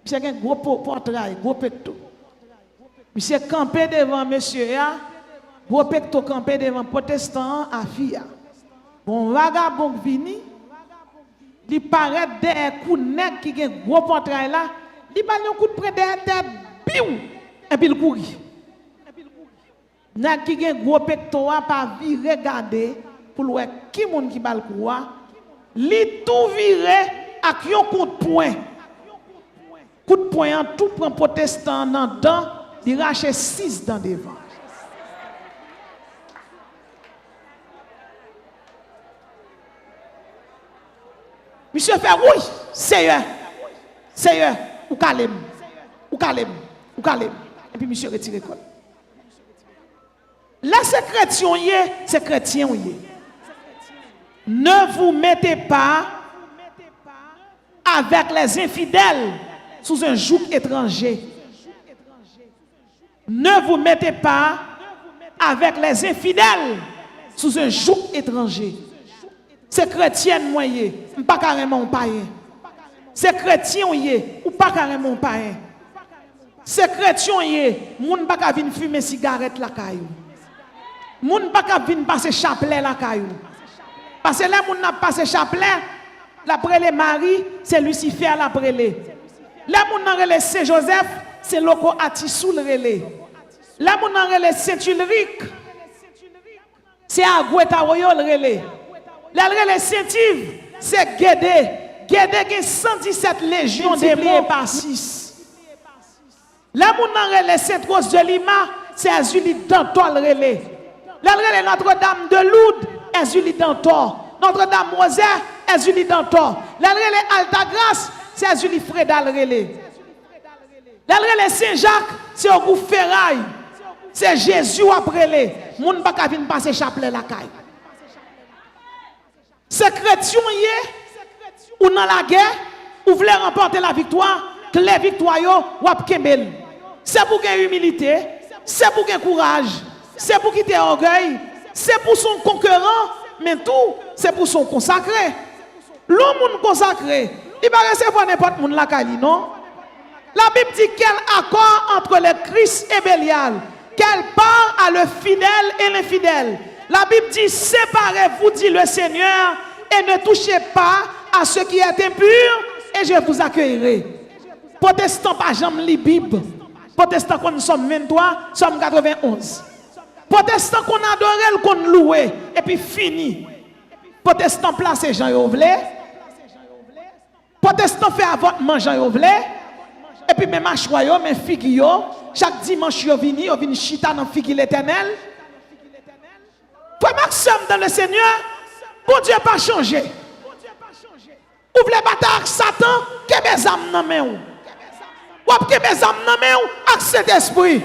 Monsieur a un gros portrait, gros pecto. Monsieur campé devant monsieur ya, gros pecto campé devant protestant à fia. Bon vagabond vini, il paraît des coups nèg qui a un gros portrait là, il bat un coup de près derrière tête, biou, et puis il courit. Nèg qui a un gros pecto a pas vi regarder pour voir qui monde qui bat le coup, li tout viré avec un coup de poing. Coup de poing en tout prend protestant dans dents, il rache 6 dans devant. Monsieur fait oui, Seigneur, ou calme. Et puis monsieur retire l'école. Là c'est chrétien. Ne vous mettez pas avec les infidèles sous un joug étranger. Ne vous mettez pas avec les infidèles sous un joug étranger. C'est chrétien moyen, pas carrément païen. C'est chrétien ou pas carrément païen. C'est chrétien moun pas venir fumer cigarette la caillou. Moun pas venir passer chapelet la caillou. Parce que là moun n'a passé chapelet, l'après les maris, c'est Lucifer l'après les. Là moun n'a relé Saint Joseph, c'est Loco Atissou le relé. Là moun n'a relé Saint Ulrich, c'est Agoueta Royo le relé. Là relé Saint Yves, c'est Guédé. Guédé qui 117 légions multipliées par 6. Là moun n'a relé Saint Rose de Lima, c'est Azuli Dantor le relé. Là relé Notre-Dame de Lourdes, Azuli Dantor. Notre-Dame Rosaire, Azuli Dantor. Là relé Altagrace, c'est Azuli Freda le relé. Là relé Saint-Jacques, c'est au groupe Ferraille. C'est Jésus après les. Moun pas ka vinn passer chapelet la caille. C'est chrétien ou dans la guerre, ou voulez remporter la victoire, que les victoires ou ap kembel. C'est pour gagner humilité, c'est pour gagner courage, c'est pour quitter orgueil, c'est pour son concurrent, mais tout, c'est pour son consacré. L'homme consacré, il va recevoir n'importe qui la caille, non? La Bible dit quel accord entre le Christ et Bélial, quelle part à le fidèle et l'infidèle. La Bible dit séparez-vous, dit le Seigneur, et ne touchez pas à ce qui est impur, et je vous accueillerai. Protestant pas jamais li Bible. Protestant qu'on somme 23, somme 91. Protestant qu'on adore, qu'on loue et puis fini. Protestant place Jean Yovle. Protestant fait avortement Jean Yovle. Et puis même choyo, même figue yo, chaque dimanche yo vini chita dans figue l'Éternel. Frère Maxime dans le Seigneur, bon Dieu pas changé. Ouvre les batailles avec Satan, que mes âmes dans main ou. Ou que mes âmes dans main ou avec cet esprit.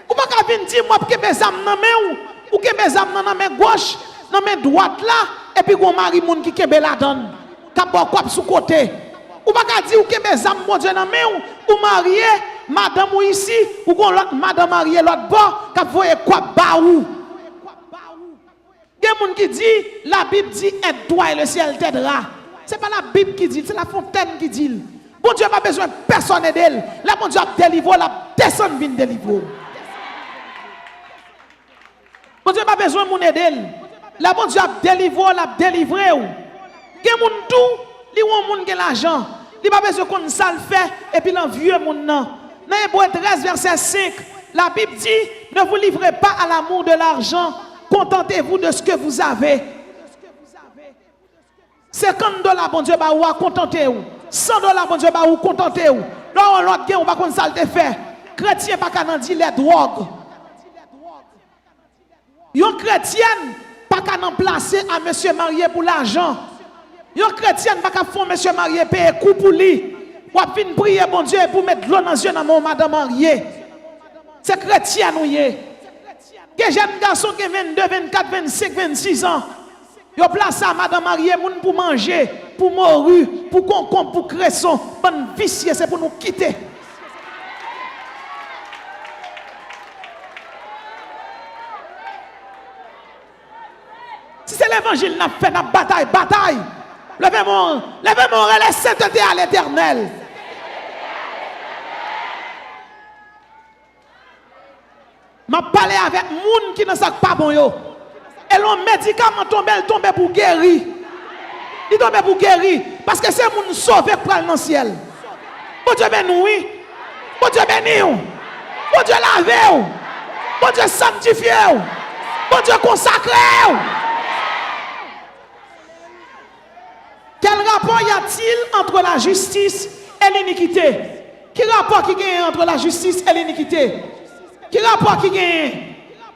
Ou pas qu'à venir dire moi que mes âmes dans main ou que mes âmes dans main gauche, dans main droite là et puis gon mari moun qui kembe la donne. Ka bo kop sous côté. Ou pas qu'à dire que mes âmes mon Dieu dans main ou marié madame ou ici ou gon l'autre madame marié l'autre bord ka voye quoi ba ou. Il y a des gens qui disent, la Bible dit, aide-toi et le ciel t'aidera. Ce n'est pas la Bible qui dit, c'est la fontaine qui dit. Bon Dieu n'a pas besoin de personne d'elle. Là, bon Dieu a délivré, la personne vient délivrer. Bon Dieu n'a pas besoin de mon aide. Là, bon Dieu a délivré, la délivré. Il y a des gens qui ont l'argent. Il n'y a pas besoin qu'on ça le fait. Et puis, l'envieux, mon nom. Dans Hébreux 13, verset 5, la Bible dit, ne vous livrez pas à l'amour de l'argent. Contentez-vous de ce que vous avez. 50 $, bon Dieu, bah ou contentez-vous. 100 $, bon Dieu, bah ou contentez-vous. Là, l'autre gain, on va qu'on ça le fait. Chrétien, pas qu'à dire les drogues. Yon chrétienne, pas qu'à en placer à monsieur marié pour l'argent. Yon chrétienne, pas qu'à faire monsieur marié payer coup pour lui. Ou à fin prier, bon Dieu, pour mettre de l'eau dans les yeux dans mon madame marié. C'est chrétien, nous y est. Que jeune garçon qui a 22, 24, 25, 26 ans, il place à madame mariée pour manger, pour mourir, pour concombre, pour cresson, pour nous vicier, c'est pour nous quitter. Si c'est l'évangile, nous fait notre bataille. Levez-moi, la sainteté à l'Éternel. Je parle avec les gens qui ne savent pas bon. Et le médicament tombe pour guérir. Il tombe pour guérir. Parce que c'est les gens sauvés pour aller dans le ciel. Bon Dieu béni. Bon Dieu béni. Bon Dieu lavé. Bon Dieu sanctifié. Bon Dieu consacré. Quel rapport y a-t-il entre la justice et l'iniquité? Quel rapport qui y a entre la justice et l'iniquité? Quel rapport qui gagne?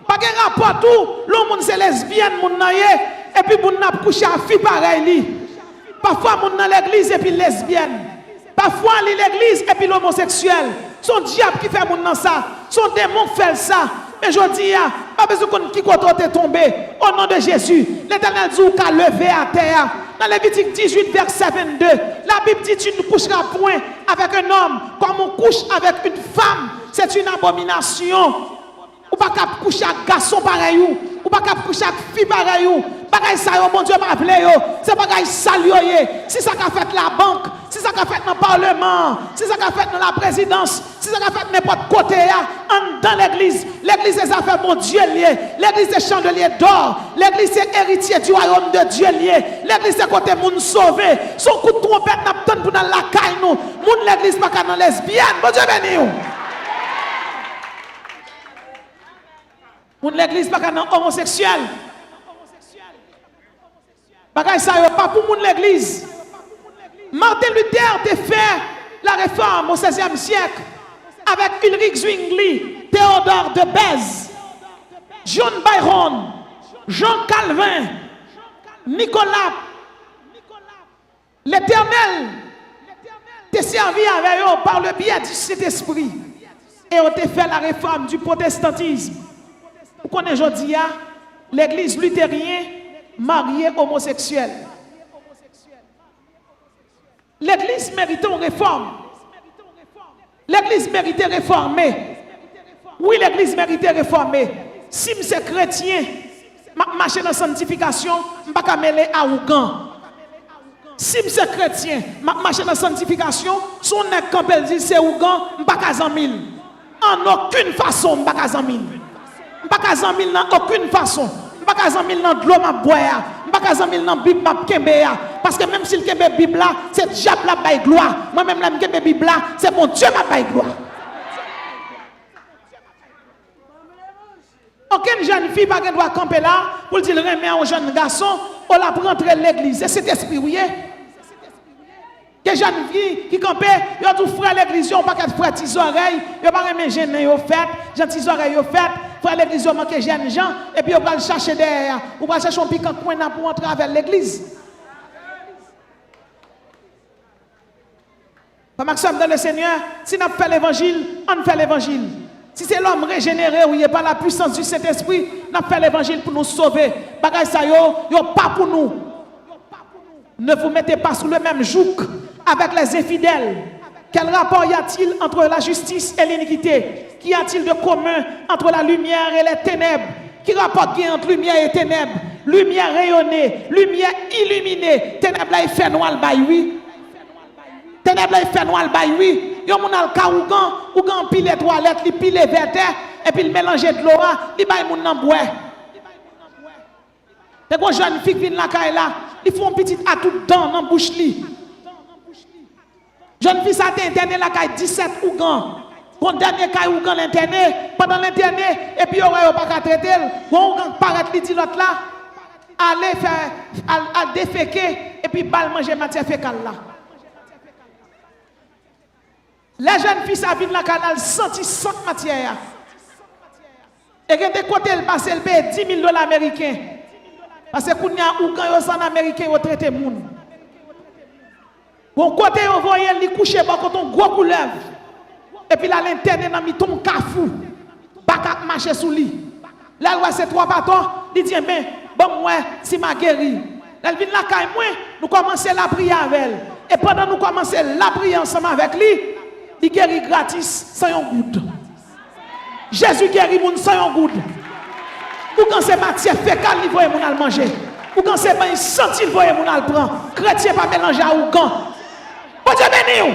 Pas de rapport tout. L'homme c'est lesbienne, mon naye, et puis mon n'a couché à fille pareil. Parfois mon dans l'église et puis lesbienne. Parfois l'église et puis l'homosexuel. Son diable qui fait mon dans ça. Son démon qui fait ça. Mais je dis, pas besoin qu'on qui est tombé. Au nom de Jésus, l'Éternel dit qu'à lever à terre. Dans Lévitique 18, verset 22, la Bible dit tu ne coucheras point avec un homme comme on couche avec une femme. C'est une abomination. Ou pas qu'à coucher avec garçon pareil ou pas qu'à coucher avec fille pareil ou bagaille ça yo mon Dieu m'a appelé yo c'est bagaille salioyer si ça qu'a fait la banque si ça qu'a fait dans le parlement si ça qu'a fait dans la présidence si ça qu'a fait n'importe côté dans l'église c'est affaire mon Dieu lié l'église c'est chandelier d'or l'église c'est héritier du royaume de Dieu lié l'église c'est côté moun sauvé son coup de trompette n'a pas pour dans la caille nous moun l'église pas dans lesbienne bon Dieu béni ou moun l'église pas dans homosexuel. Bagay ça yo pas pour moun l'église. Martin Luther a fait la réforme au XVIe siècle avec Ulrich Zwingli, Théodore de Bèze, John Byron, Jean Calvin, Nicolas. L'Éternel t'a servi avec eux par le biais du Saint-Esprit et on t'a fait la réforme du protestantisme. Vous connaissez aujourd'hui l'église luthérienne mariée homosexuelle. L'église méritait une réforme. L'église méritait réformer. Oui, l'église méritait réformer. Si je suis chrétien, je marche dans la sanctification, je ne vais pas mêler à Ougan. Si je suis chrétien, je marche dans la sanctification, son nez quand elle dit c'est Ougan, je ne vais pas mille. En aucune façon, je ne vais pas mille. Je ne vais pas mille dans aucune façon. Je ne vais pas mille dans de l'eau, je ne vais pas mille dans la Bible, je ne vais Parce que même si le Bible Bible là, c'est diable la baille gloire. Moi-même la Bible là, c'est mon Dieu ma baille gloire. Aucune jeune fille pas doit camper là pour dire remet aux jeunes garçons, on la prend rentrer l'église. C'est cet esprit oui. Que jeunes filles qui campaient, ils ont tout frère l'église, ils ont pas qu'à frère tes oreilles, ils pas remet jeune yo fait, gentil oreilles yo fait, frère l'église ils manqué jeunes gens et puis on va le chercher derrière, on va chercher un piquant coin pour entrer avec l'église. Pas maximum dans le Seigneur, si nous fait l'évangile, on fait l'évangile. Si c'est l'homme régénéré ou il n'y a pas la puissance du Saint-Esprit, nous fait l'évangile pour nous sauver. Bagay sa yo pas pour nous. Ne vous mettez pas sous le même joug avec les infidèles. Quel rapport y a-t-il entre la justice et l'iniquité? Qu'y a-t-il de commun entre la lumière et les ténèbres? Qui rapport y a entre lumière et ténèbres? Lumière rayonnée, lumière illuminée. Ténèbres là il fait noir le bail oui. Ténèbres là il fait noir le bail oui. Yon moun al ka ou gan pile toilette, li pile verre et puis il mélange de l'eau, li bay moun nan bois. Te kon jeune fille vinn la kay là, il font petit à tout dent dans bouche li. Jeune fille ça interné la kay 17 ougan. Bon dernier kay ougan l'interné, pendant l'interné et puis aurait pas traiter, bon ougan paraît li dit l'autre là, aller faire al déféquer et puis bal manger matière fécale là. Les jeunes filles ça viennent la canal senti sans matière. Et que de côté elle passe elle paye $10,000 américains. Parce que quand y a ou quand yo en américain yo traité moun. Bon côté yo voyez li coucher bon quand on gros couleuvre. Et puis là l'interne dans mi ton kafou. Pas qu'à marcher sous lit. Là ouais c'est trois bâtons, il dit ben bon moi si m'a guéri. Elle vient la caille moi, nous commencer la prière avec elle. Et pendant nous commencer la prière ensemble avec lui, il guérit gratis sans un goutte. Jésus guérit moun sans un goutte. Ou quand c'est matière fécale, il voit moun al manger. Ou quand c'est bain senti, il voit moun al prend. Chrétien pas mélanger à ougan. Bon Dieu béni.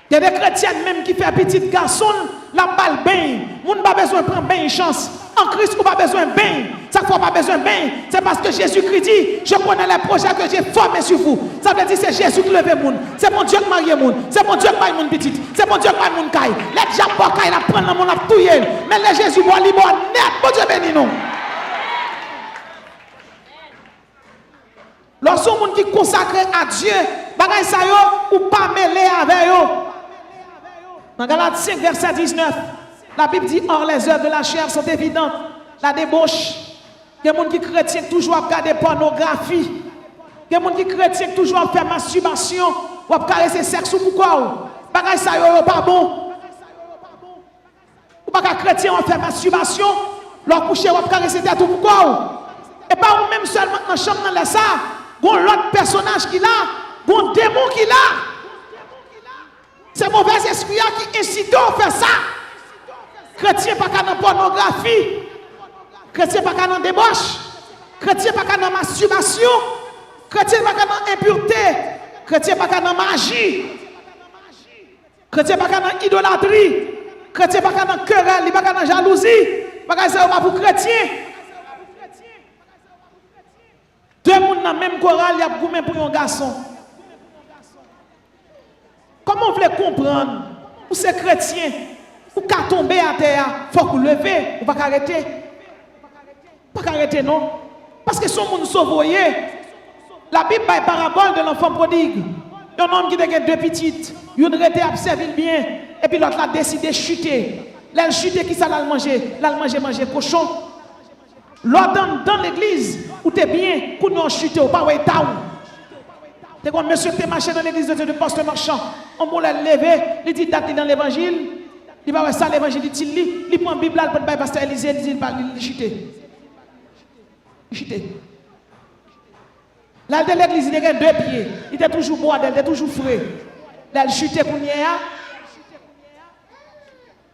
Il y a des chrétiens même qui font petit garçon, la balle bain. Moun pas besoin de prendre bain chance. En Christ, ou pas besoin de bain. Ça fois pas besoin de bain. C'est parce que Jésus-Christ dit, je connais les projets que j'ai formés sur vous. Ça veut dire c'est Jésus qui lève moun. C'est mon Dieu qui marie moun. C'est mon Dieu qui marie moun petite. C'est mon Dieu qui marie moun caille. Les gens pas caille la prendre dans mon la touyer. Mais les Jésus boit libre net. Bon Dieu béni nous. Lorsque moun qui consacré à Dieu, bagay sa yo ou pas mêlé avec yo. Dans Galates 5 verset 19. La Bible dit, or les œuvres de la chair sont évidentes. La débauche. Il y a des gens qui chrétiens toujours regarder pornographie. Il y a des gens qui chrétiens toujours faire masturbation. Ou caresser sexe ou pourquoi? Bagay ça yo pas bon. Ou pas chrétien on fait masturbation. Leur coucher ou caresser tête ou pourquoi? Et pas ou même seulement dans la chambre dans la salle. Gon l'autre personnage qui là, gon démon qui là. C'est mauvais esprit qui incite à faire ça. Chrétien pas qu'à dans pornographie. Chrétien pas qu'à dans débauche. Chrétien pas qu'à dans masturbation. Chrétien pas qu'à dans impureté. Chrétien pas qu'à dans magie. Chrétien pas qu'à dans idolâtrie. Chrétien pas qu'à dans querelle, pas qu'à dans jalousie. Pas qu'à ça pour chrétien. Deux monde dans même chorale, il y a goumé pour un garçon. Comment vous voulez comprendre? Ou c'est chrétien? Ou qu'à tomber à terre, il faut que vous levez, ou pas arrêter. Pas arrêter, non. Parce que son monde sauvé. La Bible a une parabole de l'enfant prodigue. Un homme qui a deux petites, une rete observe bien, et puis l'autre a décidé de chuter. L'elle chute, qui ça l'a mangé? L'a manger cochon. L'autre dans l'église, où tu es bien, qu'on a chuté, ou pas où est taou. Tu es monsieur qui est marché dans l'église de Dieu, de poste marchand. On l'a levé, il dit date dans l'évangile. Il va voir ça, l'évangile, il prend la Bible, il prend le pasteur Élisée, il chute. Il chute. Là, de l'église, il a deux pieds. Il était toujours bois, il était toujours frais. Là, il chute pour nier.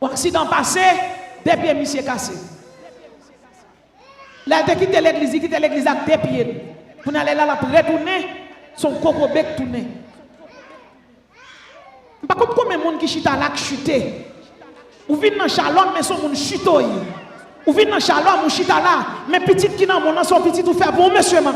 Accident passé, deux pieds, monsieur cassé. Là, il a quitté l'église avec deux pieds. Pour aller là, pour retourner, son coco bec tourné. Pas comme combien de monde qui chute là, qui chute. Ou vient dans Shalom, mais son monde chute. Ou vient dans Shalom, ou chute là, mais petit qui dans mon son petit, ou fait bon monsieur, man.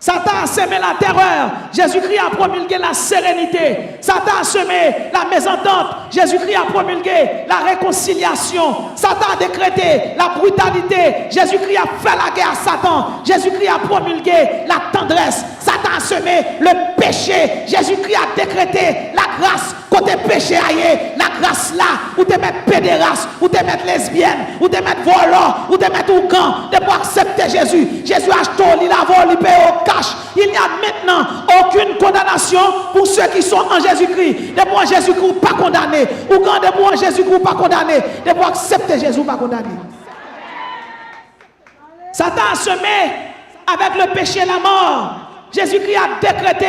Satan a semé la terreur. Jésus-Christ a promulgué la sérénité. Satan a semé la mésentente. Jésus-Christ a promulgué la réconciliation. Satan a décrété la brutalité. Jésus-Christ a fait la guerre à Satan. Jésus-Christ a promulgué la tendresse. Satan a semé le péché. Jésus-Christ a décrété la grâce. Côté péché aillé, la grâce là, ou te mettre pédéraste, ou te mettre lesbienne, ou te mettre volant, ou te mettre ougan, de pour accepter Jésus. Jésus a acheté, il a volé, il paye au cash. Il n'y a maintenant aucune condamnation pour ceux qui sont en Jésus-Christ. De pour Jésus-Christ pas condamné. Ou quand de pour Jésus-Christ pas condamné, de pour accepter Jésus pas condamné. Satan a semé avec le péché et la mort. Jésus-Christ a décrété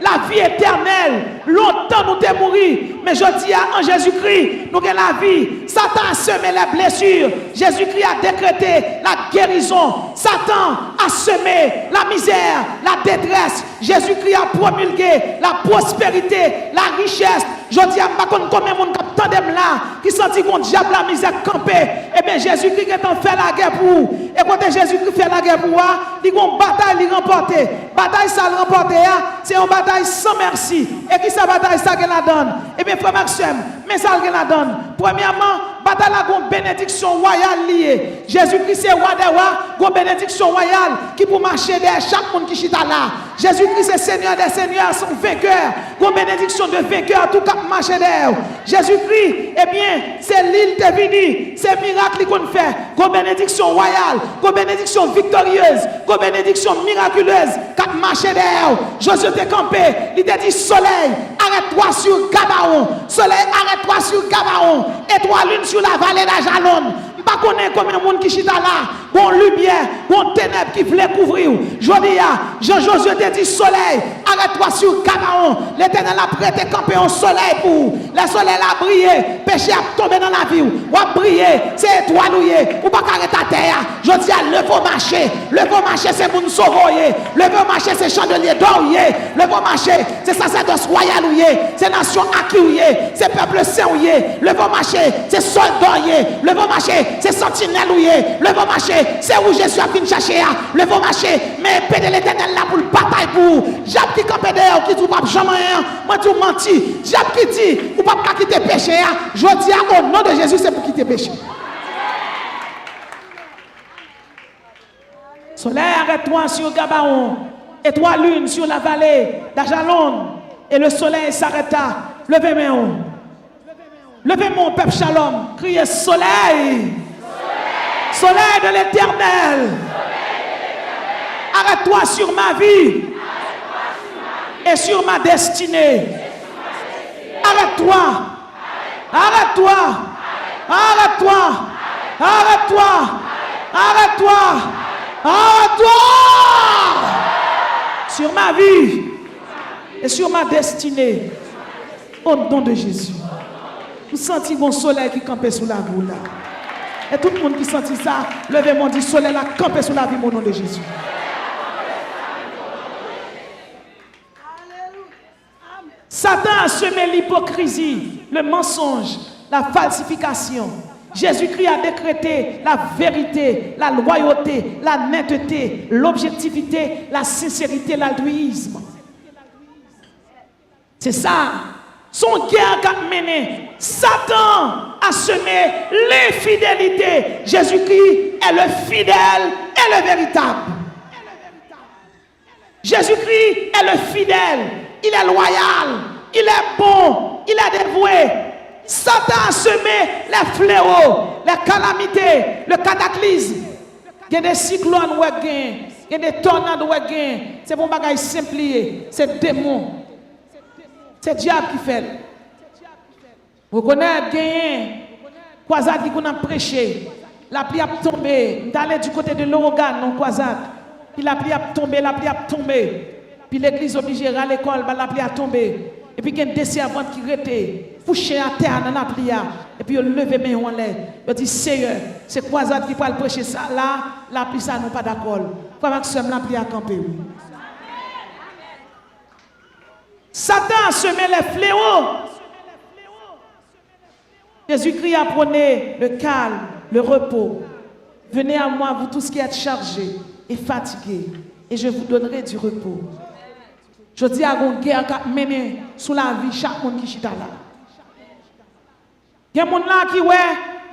la vie éternelle. Longtemps nous t'es mouru, mais je dis en Jésus-Christ, nous avons la vie. Satan a semé les blessures. Jésus-Christ a décrété la guérison. Satan a semé la misère, la détresse. Jésus-Christ a promulgué la prospérité, la richesse. Je dis à combien de monde tandem là qui sentit qu'on diable la misère campée. Eh bien Jésus-Christ est en fait la guerre pour vous. Et quand Jésus-Christ fait la guerre pour vous, il y a une bataille qui remporter. Bataille ça le remporter, c'est une bataille sans merci. Et qui sa bataille ça qu'elle la donne? Eh bien frère Maxime, mais ça qu'elle la donne. Premièrement, bataille la une bénédiction royale liée. Jésus-Christ c'est roi des rois, une bénédiction royale qui pour marcher derrière chaque monde qui chita là. Jésus-Christ c'est Seigneur des seigneurs, son vainqueur. Une bénédiction de vainqueur tout cap marcher derrière. Jésus-Christ, eh bien, c'est l'île de Vini, c'est miracle qu'on fait. Une bénédiction royale, une bénédiction victorieuse, une bénédiction miraculeuse cap marcher derrière. Jésus t'est campé, il t'a dit soleil, arrête-toi sur Gabaon. Soleil, arrête-toi sur Gabaon. Étoile lune sur la vallée d'Ajalon. Pas connaître combien de monde qui chita là, bon lumière, bon ténèbres qui voulait couvrir. Je dis, Jean-Josué te dit soleil, arrête-toi sur Gabaon. L'Éternel a prêté camper au soleil pour. Le soleil a brillé, péché a tombé dans la vie. Ou a brillé, c'est étoile ou pas arrêter à terre. Je dis, le beau marché, c'est pour nous sauver. Le beau marché, c'est chandelier d'or. Le beau marché, c'est sacerdoce royal, c'est nation acquis, c'est peuple saint. Le beau marché, c'est soldat. Le beau marché, c'est sentinelle le bon marché, c'est où Jésus a fini chercher. Le bon marché, mais paix de l'Éternel là pour le bataille pour. Diable qui campe derrière, qui dit pas jamais rien, moi tu menti. Diable qui dit, ou pas quitter péché. Je dis au nom de Jésus, c'est pour quitter péché. Soleil, arrête-toi sur Gabaon, et toi lune sur la vallée d'Ajalon, et le soleil s'arrêta. Levez-moi. Levez mon peuple shalom, criez soleil, soleil de l'Éternel, arrête-toi sur ma vie et sur ma destinée. Arrête-toi, arrête-toi, arrête-toi, arrête-toi, arrête-toi, arrête-toi sur ma vie et sur ma destinée. Au nom de Jésus. Vous sentez mon soleil qui campait sous la boule là. Et tout le monde qui sentit ça, levez-moi, dit soleil là, campé sous la vie, au nom de Jésus. Satan a semé l'hypocrisie, le mensonge, la falsification. Jésus-Christ a décrété la vérité, la loyauté, la netteté, l'objectivité, la sincérité, l'altruisme. C'est ça. Son guerre qu'a mené, Satan a semé l'infidélité. Jésus-Christ est le fidèle et le véritable. Jésus-Christ est le fidèle, il est loyal, il est bon, il est dévoué. Satan a semé les fléaux, les calamités, le cataclysme. Il y a des cyclones, il y a des tornades, c'est pour bagaille simple, c'est démon. C'est le diable qui fait. Vous connaissez, gagné, croisade qui a prêché, la pluie a tombé, on allé du côté de l'Orogan, non croisade, puis la pluie a tombé, puis l'église obligée à l'école, la pluie a tombé, et puis il y a des servantes qui étaient couchées à terre dans la pluie, et puis ils ont levé mes mains en l'air, ils ont dit, Seigneur, c'est croisade qui va prêcher ça, là, la pluie ça nous pas d'accord. Frère Maxime, la pluie a campé, oui. Satan a semé les fléaux. Jésus-Christ a prôné le calme, le repos. Venez à moi, vous tous qui êtes chargés et fatigués, et et je vous donnerai du repos. Je dis à une guerre qui mène sous la vie chaque monde qui chita là. Il y a des gens là qui ouais,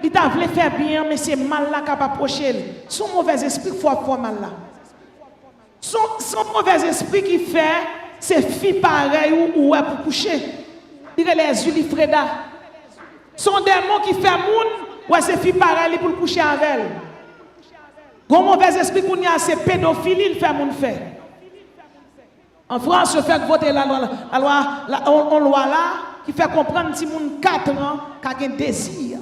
ils voulu faire bien, mais c'est mal là qui a approché. Son mauvais esprit fois mal là. Son mauvais esprit qui fait, c'est fille pareil ou pour coucher. Il est les yeux, Freda. Son démon qui fait moun, ouais c'est fille pareil pour coucher avec elle. Bon mauvais esprit qu'on y a, c'est pédophilie, il fait moun fait. En France, je fais voter la loi là qui fait comprendre si moun 4 ans qui a un désir.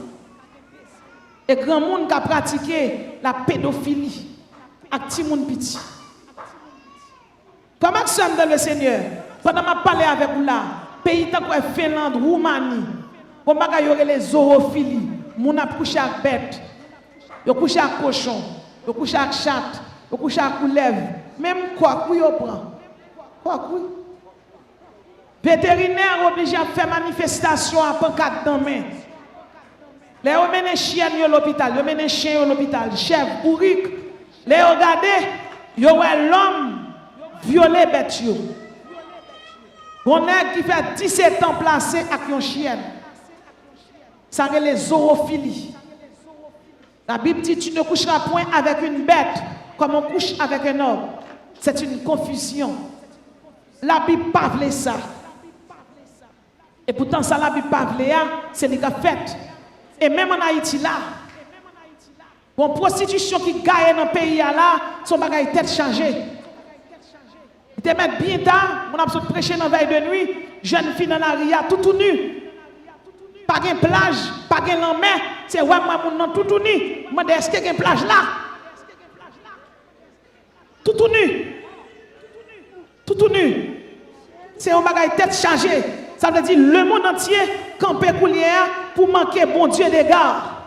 Et grand monde qui a pratiqué la pédophilie avec petit moun petit. Comment sommes dans le Seigneur? Pendant que je parle avec vous là, pays tant que Finlande, Roumanie, pour que y aurait les zoophilies, moun a couché avec bête, yo couché avec cochon, yo couché avec chat, yo couché avec couleuvre, même quoi que yo prend. Quoi que vétérinaire obligé à faire manifestation à pancarte dans main. Les on mène chien à l'hôpital, yo mène chien à l'hôpital, chef bourrique, les regardez, yo l'homme violer bête yo. On est qui fait 17 ans placé avec une chienne. Ça c'est les zoophilie. La Bible dit tu ne coucheras point avec une bête comme on couche avec un homme. C'est une confusion. La Bible parle ça. Et pourtant ça la Bible parle c'est les gars fait. Et même en Haïti là, bon prostitution qui gagne dans le pays là, son bagage tête changée. Il te met bien tard, on a besoin de prêcher dans la veille de nuit, jeune fille dans la ria, tout nu. Pas de plage, pas de lendemain, c'est ouais, moi, mon tout nu. Je me dis, est-ce qu'il y a une plage là? Tout nu. Tout nu. C'est un bagage tête chargée. Ça veut dire le monde entier campé coulière pour manquer bon Dieu d'égard.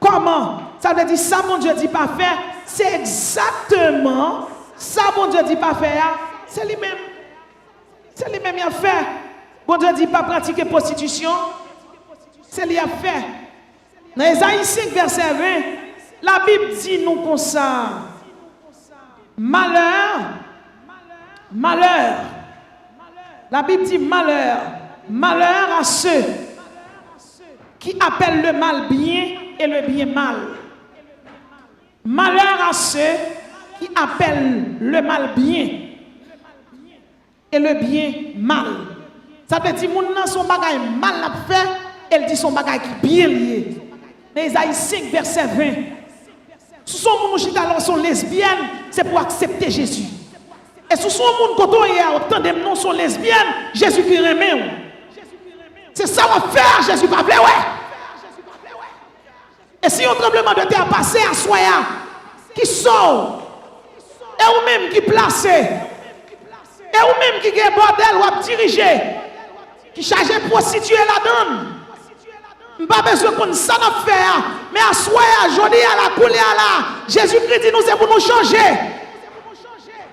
Comment? Ça veut dire ça, mon Dieu dit pas faire. C'est exactement ça, bon Dieu dit pas faire. C'est lui-même. C'est lui-même qui a fait. Bon Dieu dit pas pratiquer prostitution. C'est lui qui a fait. Dans Ésaïe 5, verset 20, la Bible dit nous comme ça. Malheur. Malheur. La Bible dit malheur. Malheur à ceux qui appellent le mal bien et le bien mal. Malheur à ceux qui appellent le mal bien et le bien mal. Ça veut dire que son bagage mal à fait, elle dit son bagage bien lié. Dans Ésaïe 5, verset 20. Si son monde sont lesbiennes, c'est pour accepter Jésus. Et si son monde quand on y a autant de noms sont lesbiennes, Jésus qui remet. C'est ça qu'on va faire, Jésus va ouais. Et si un tremblement de terre passé à Soya, qui sort, et ou même qui place, et ou même qui est bordel ou dirigé, qui charge de prostituer la donne. Je n'ai pas besoin qu'on ça n'a fait, mais à Soya, jodi à la coulée à la, Jésus-Christ dit nous c'est pour nous changer.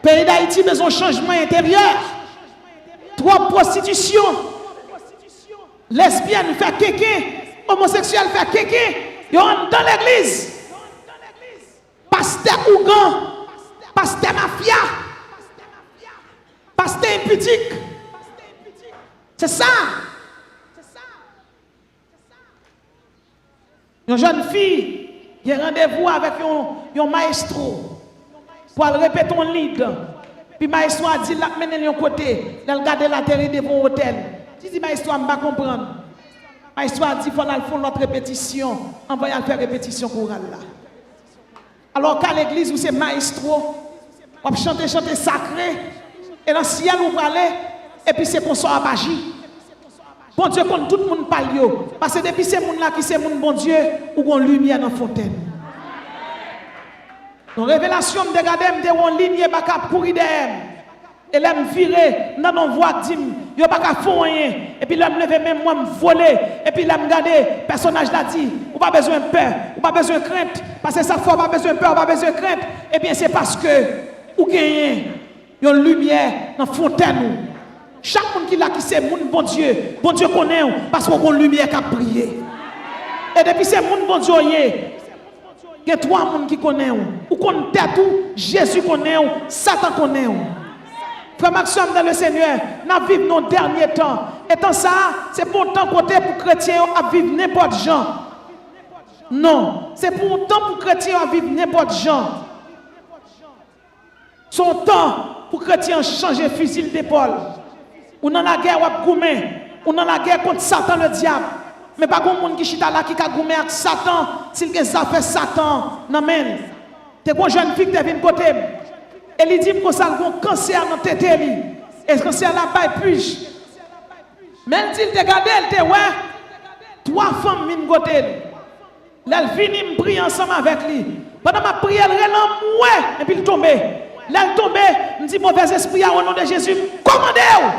Pays d'Haïti besoin de changement intérieur. Trop prostitution. Lesbienne fait kéké, homosexuel fait kéké. Ils sont dans l'église. Pasteur Ougan, pasteur mafia, pasteur impudique. C'est ça. Une jeune fille, il a rendez-vous avec un maestro pour répéter un lead. Puis le maestro a dit, là, menez de côté, là, regarder la terre devant l'hôtel. Je dis, maestro, je ne vais pas comprendre. Le maestro a dit, il faut faire notre répétition. On va faire répétition chorale là. Alors qu'à l'église où c'est maestro, on chante sacré, et dans le ciel où vous allez, et puis c'est qu'on soit à Baji. Bon Dieu, quand tout le monde parle, parce que depuis ces gens-là qui sont bon Dieu, ou une lumière dans la fontaine. Dans la révélation, je regarde, je une ligne, je ne vais pas courir derrière. Et là, je virer dans nos voix, je ne vais pas faire rien. Et puis là, je lever même moi, je voler. Et puis là, je regarde, le personnage là dit, vous n'avez pas besoin de peur, vous n'avez pas besoin de crainte. Parce que ça fois, vous n'avez pas besoin de peur, vous n'avez pas besoin de crainte. Eh bien, c'est parce que vous gagnez une lumière dans la fontaine. Chaque monde qui là qui c'est mon bon Dieu connaît parce qu'on a une lumière qui a brillé. Et depuis c'est mon bon Dieu, Il y a trois personnes qui connaissent. Ou connaissent tout, Jésus connaît, Satan connaît. Frère Maxime dans le Seigneur, nous vivons nos derniers temps. Et tant ça, c'est pour le temps côté pour les chrétiens à vivre n'importe gens. Non, c'est pour le temps pour les chrétiens à vivre n'importe gens. Son temps pour les chrétiens changer fusil d'épaule. Ou dans la guerre, ou dans la guerre contre Satan le diable. Mais pas de monde qui chita là qui a goumé avec Satan, s'il que ça fait Satan, n'amen. T'es une jeune fille qui est venue côté. Elle lui dit que ça a un cancer dans tête lui. Et ce cancer là pas plus. Mais elle dit te regarder, elle te ouais. Trois femmes viennent côté. Là elle vient me prier ensemble avec lui. Pendant ma prière, elle ouais et puis il tombe. Là elle tombe, me dit mauvais esprit au nom de Jésus, commandez-vous.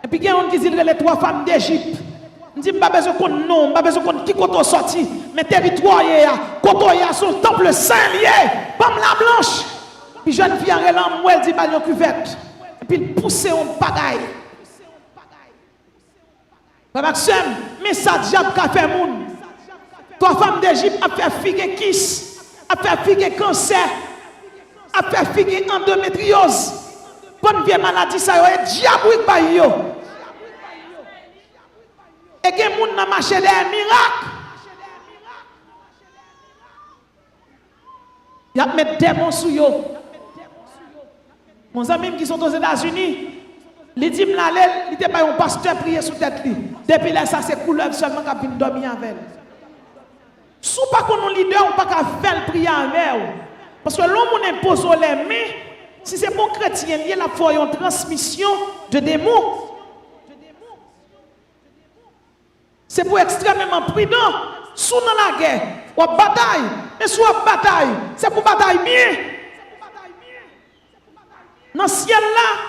Et puis il y a un qui dit les trois femmes d'Égypte. Je dis, je n'ai pas besoin de non, je n'ai pas besoin de qui est sorti. Mais territoire, côté son temple saint lié, pomme la blanche. Puis jeune fille en relan, elle dit, bah, il cuvette. Et puis il pousse un pagaille. Maxime, mais ça, diable qu'a fait moun. Trois femmes d'Égypte a fait figue kiss, a fait figue cancer, a fait figue endométriose. Bonne vieille maladie, ça y est, diable pas yo. Et que les gens ont marché des miracles. Il y a des démons sur eux. Mes amis qui sont aux États-Unis, ils disent que ils n'étaient pas un pasteur prier sous tête. Depuis là, ça c'est couleur seulement qui vient dormir avec. Si vous n'avez pas un leader, vous ne pouvez pas faire prier avec. Parce que l'homme impose les mains, si c'est bon chrétien, il y a une transmission de démons. C'est pour extrêmement prudent. Sous dans la guerre, ou bataille. Mais sous la bataille, c'est pour bataille bien. Dans le ciel là,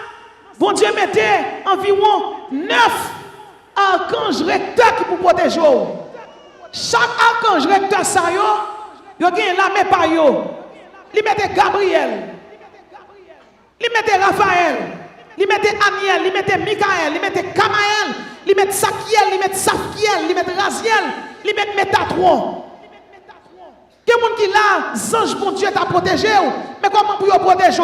bon Dieu mettait environ 9 archanges recteurs qui pour protéger. Chaque archange recteur, ça yo, gagne la main par yo. Il mettait Gabriel, il mettait Raphaël, il mettait Aniel, il mettait Michael, il mettait Kamaël. Ils mettent Sakiel, ils mettent Safiel, ils mettent Raziel, ils mettent Métatron. Il y a des gens qui là, ange bon Dieu t'a protégé, mais comment pour protéger?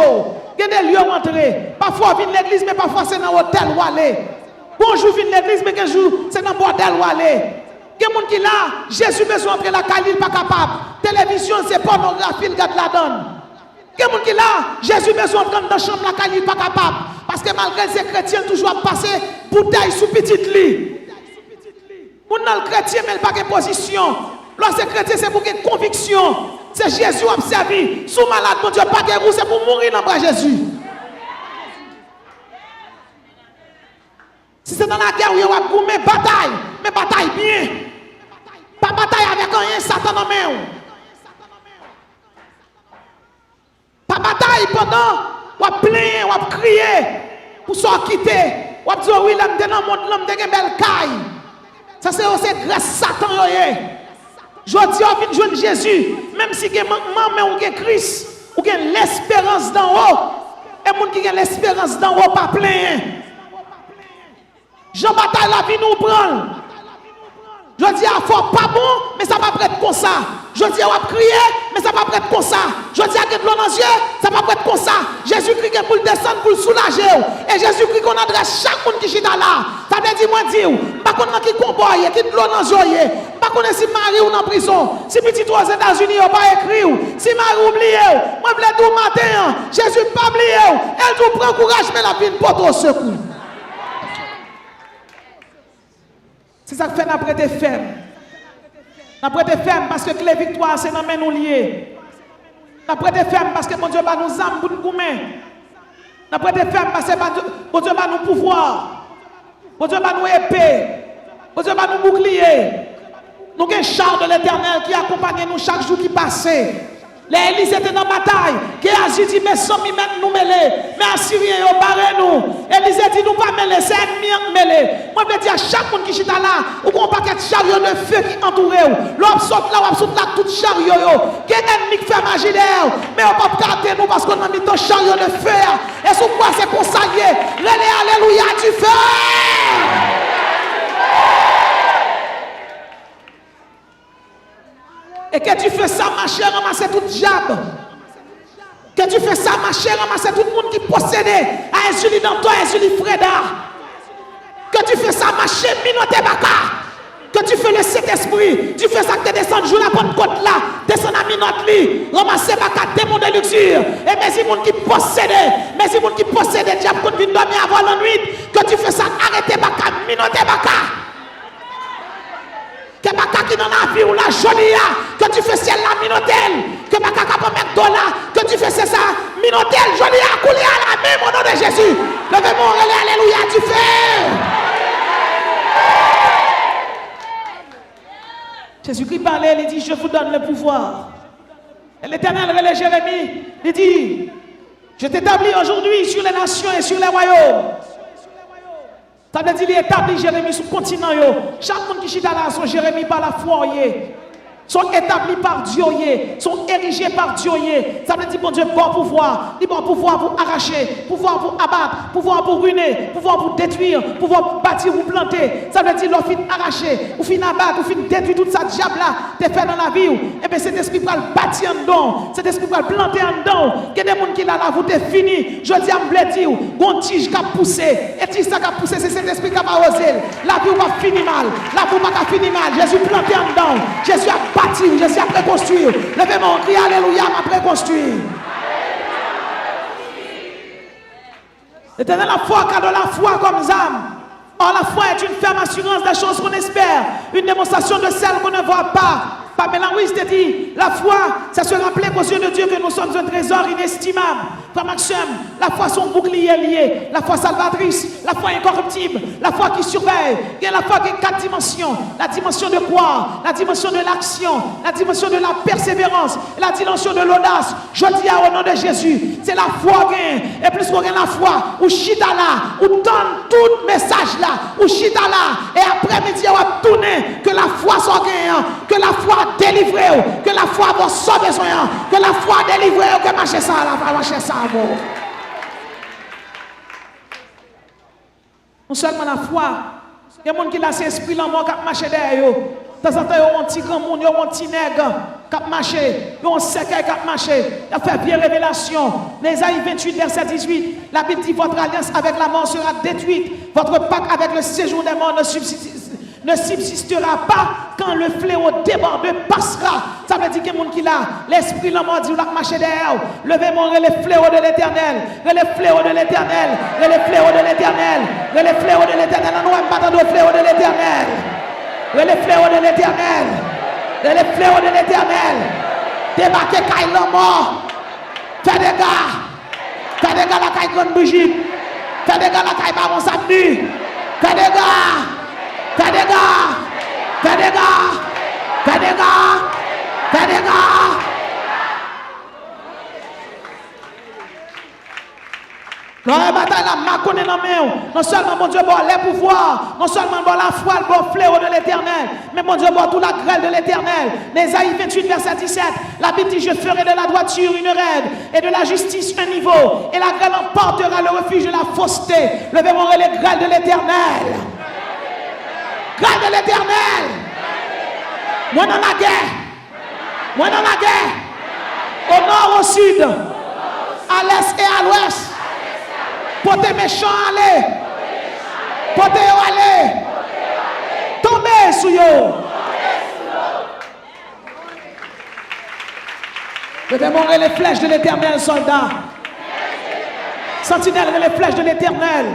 Il y a des lieux où entrer. Parfois, ils viennent l'église, mais parfois c'est dans l'hôtel où aller. Bonjour, ils viennent l'église, mais quel jour c'est dans le bordel où aller. Il y a des gens qui là, Jésus besoin d'entrer la caille, il n'est pas capable. Télévision, c'est pornographie, il garde la donne. Il y a des gens qui là, Jésus besoin d'entrer dans la chambre, la caille, il n'est pas capable. Parce que malgré ces chrétiens, toujours passer bouteille sous petite lit. Pour le chrétien, mais il n'a pas de position. Lorsque chrétien, c'est pour une conviction. C'est Jésus observé. Sous malade, mon Dieu, pas de roue, c'est pour mourir dans le bras de Jésus. Si c'est dans la guerre où il y a une bataille, mais bataille bien. Pas bataille avec un Satan dans la main. Pas bataille pendant. Ou à plaindre, ou à crier, pour s'en quitter, ou à dire oui, l'homme dans le monde, l'homme de belle caille. Ça c'est aussi grâce Satan. Je dis, on vient jouer Jésus, même si il y a maman ou Christ, ou il y a l'espérance d'en haut, et les gens qui ont l'espérance d'en haut, pas plein. Jean bataille la vie nous prend. Je dis, il faut pas bon, mais ça va pas être comme ça. Je dis, on va crier, mais ça va pas être comme ça. Je dis, il y a de l'eau dans les yeux, ça va pas être comme ça. Jésus-Christ pour le descendre, pour le soulager. Et Jésus-Christ qu'on adresse chaque monde qui chita là. Ça veut dire, moi, dire, pas qu'on a qui combat, qui de l'eau dans les yeux. Pas qu'on est si mari ou en prison. Si petit aux États-Unis, on pas écrit. Si mari oublié, moi, je voulais tout matin. Jésus pas oublié. Elle nous prend courage, mais la vie pour au secours. C'est ça que fait après des fermes. Après des fermes parce que les victoires, c'est dans nous liés. Après des fermes parce que mon Dieu va nous âmes pour nous goumer. Après des fermes parce que mon Dieu va nous pouvoir. Mon Dieu va nous épée. Mon Dieu va nous bouclier. Nous avons un char de l'Éternel qui accompagne nous chaque jour qui passe. Les Élisées étaient dans la bataille. Géasi dit, mais sans m'y mettre nous mêler. Mais Assyriens, ils barré nous. Élisée dit, nous pas mêler, c'est ennemi qui mêler. Moi, je veux dire, chaque monde qui est là, ou qu'on paquet de chariots de feu qui entoure. L'homme saute là, on saute là, tout chariot. Quel ennemi qui fait magie d'air. Mais on ne peut pas garder nous parce qu'on a mis ton chariot de feu. Et sous quoi c'est consacré. Alléluia, du feu. Et que tu fais ça, ma chère, ramasser tout diable. Que tu fais ça, ma chère, ramasser tout le monde qui possédait à Insulie dans toi, Insulie Freda. Que tu fais ça, ma chère, minote baka. Que tu fais le Saint-Esprit, tu fais ça que tu descends jour la Pentecôte là, descends à minote li, ramasser baka, démon de luxure. Et mais si monde qui possédait, mais si monde qui possédait, diable qu'on vient dormir avant la nuit, que tu fais ça, arrêtez baka, minote baka. Que baka qui dans la vie ou la jolie, que tu fais ciel la minotel, que baka qui peut mettre dollar, que tu fais ça, minotel, jolie à couler à la main, au nom de Jésus. Levez-moi, alléluia, tu fais. Jésus-Christ parlait, il dit, je vous donne le pouvoir. Et l'Éternel relève Jérémie, il dit, je t'établis aujourd'hui sur les nations et sur les royaumes. Ça veut dire qu'il établit Jérémie sur le continent. Chaque monde qui chita là, son Jérémie par la foi, sont établis par Dieu, sont érigés par Dieu. Ça veut dire bon Dieu, bon pouvoir. Il bon pouvoir pour arracher, pouvoir pour abattre, pouvoir pour ruiner, pouvoir pour détruire, pouvoir pour bâtir ou planter. Ça veut dire l'on fin arracher, ou fin abattre, ou fin détruire toute ça diable là, t'es fait dans la vie. Et bien cet esprit va le bâtir en dedans, cet esprit va le planter en dedans. Il y a des gens qui là, vous t'es fini. Je dis à me dire, bon tige qui a poussé, et tige ça qui a poussé, c'est cet esprit qui a osé. La vie va finir mal, la vie va finir mal. Jésus planté en dedans, Jésus a bâtir, Jésus a préconstruire. Levez-moi, crie alléluia, m'a préconstruire. L'éternel la foi, car de la foi comme âme. Or la foi est une ferme assurance des choses qu'on espère, une démonstration de celles qu'on ne voit pas. Pamela Ruiz te dit, la foi, c'est se rappeler qu'aux yeux de Dieu que nous sommes un trésor inestimable. Frère Maxime, la foi son bouclier lié, la foi salvatrice, la foi incorruptible, la foi qui surveille. Il y a la foi qui a 4 dimensions. La dimension de croire, la dimension de l'action, la dimension de la persévérance, la dimension de l'audace. Je dis au nom de Jésus, c'est la foi qui et plus qu'on a la foi, ou chita là, ou donne tout message là, ou chita là, et après-midi on va tourner, que la foi soit gagnante, que la foi délivré, que la foi va sauver besoin, que la foi délivré, que marcher ça, la marcher ça. Non seulement la foi, il y a des gens qui ont l'esprit dans le monde qui marche derrière. De temps en temps, il y a un petit grand monde, il y a un petit nègre qui marche, il y a un séquel qui marche. Il a fait bien révélation. Ésaïe 28, verset 18, la Bible dit, votre alliance avec la mort sera détruite, votre pacte avec le séjour des morts ne subsistera pas quand le fléau déborde passera. Ça veut dire que les gens qui là, l'esprit l'a dit, la marche derrière. Levez-moi le fléau de l'éternel, le fléau de l'éternel, le fléau de l'éternel, le fléau de l'éternel. Nous n'avons pas le fléau de l'éternel, le fléau de l'éternel, le fléau de l'éternel. Débarquez quand il est mort. Fais des gars la caille grande bougie, fais des gars la caille baron samedi, fais des gars. Fais des gars, fais des gars, fais des gars, fais des gars. La bataille là, ma connaît dans main. Non seulement mon Dieu bon les pouvoirs, non seulement bon la foi, le bon fléau de l'éternel, mais mon Dieu bon toute la grêle de l'éternel. Ésaïe 28, verset 17, la Bible dit, je ferai de la droiture une règle et de la justice un niveau, et la grêle emportera le refuge de la fausseté. Levez-moi les grêles de l'éternel. Grâce de l'éternel. Moi dans la guerre. Moi dans la guerre. Au nord, au sud. À l'est et à l'ouest. Pour tes méchants aller. Pour tes aller. Tombez sous eux. Je vais mourir les flèches de l'éternel, soldat. Sentinelle, les flèches de l'éternel.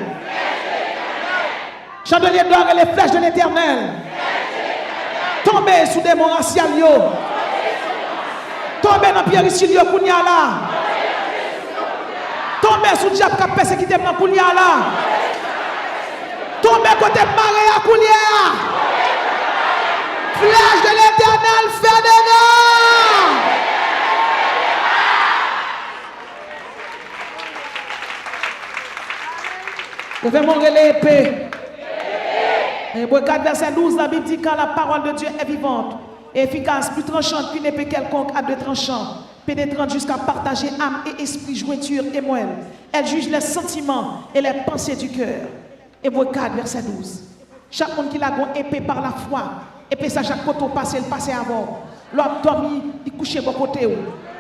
Chandelier d'or et les flèches de l'éternel. Tombez sous des monts raciaux. Tombez dans Pierre Isilio Kounyala. Tombez sous diable qui a persécuté dans Kounyala. Tombez côté marée à Kounyala. Flèche de l'éternel, fait des gars. Vous devez mourir l'épée. Et 4 verset 12, la Bible dit, quand la parole de Dieu est vivante et efficace, plus tranchante qu'une épée quelconque à 2 tranchants, pénétrante jusqu'à partager âme et esprit, jointure et moelle. Elle juge les sentiments et les pensées du cœur. Et 4 verset 12. Chaque monde qui l'a gon épée par la foi, épée ça chaque poteau passé, le passé avant. L'homme dormi, il couche bon côté.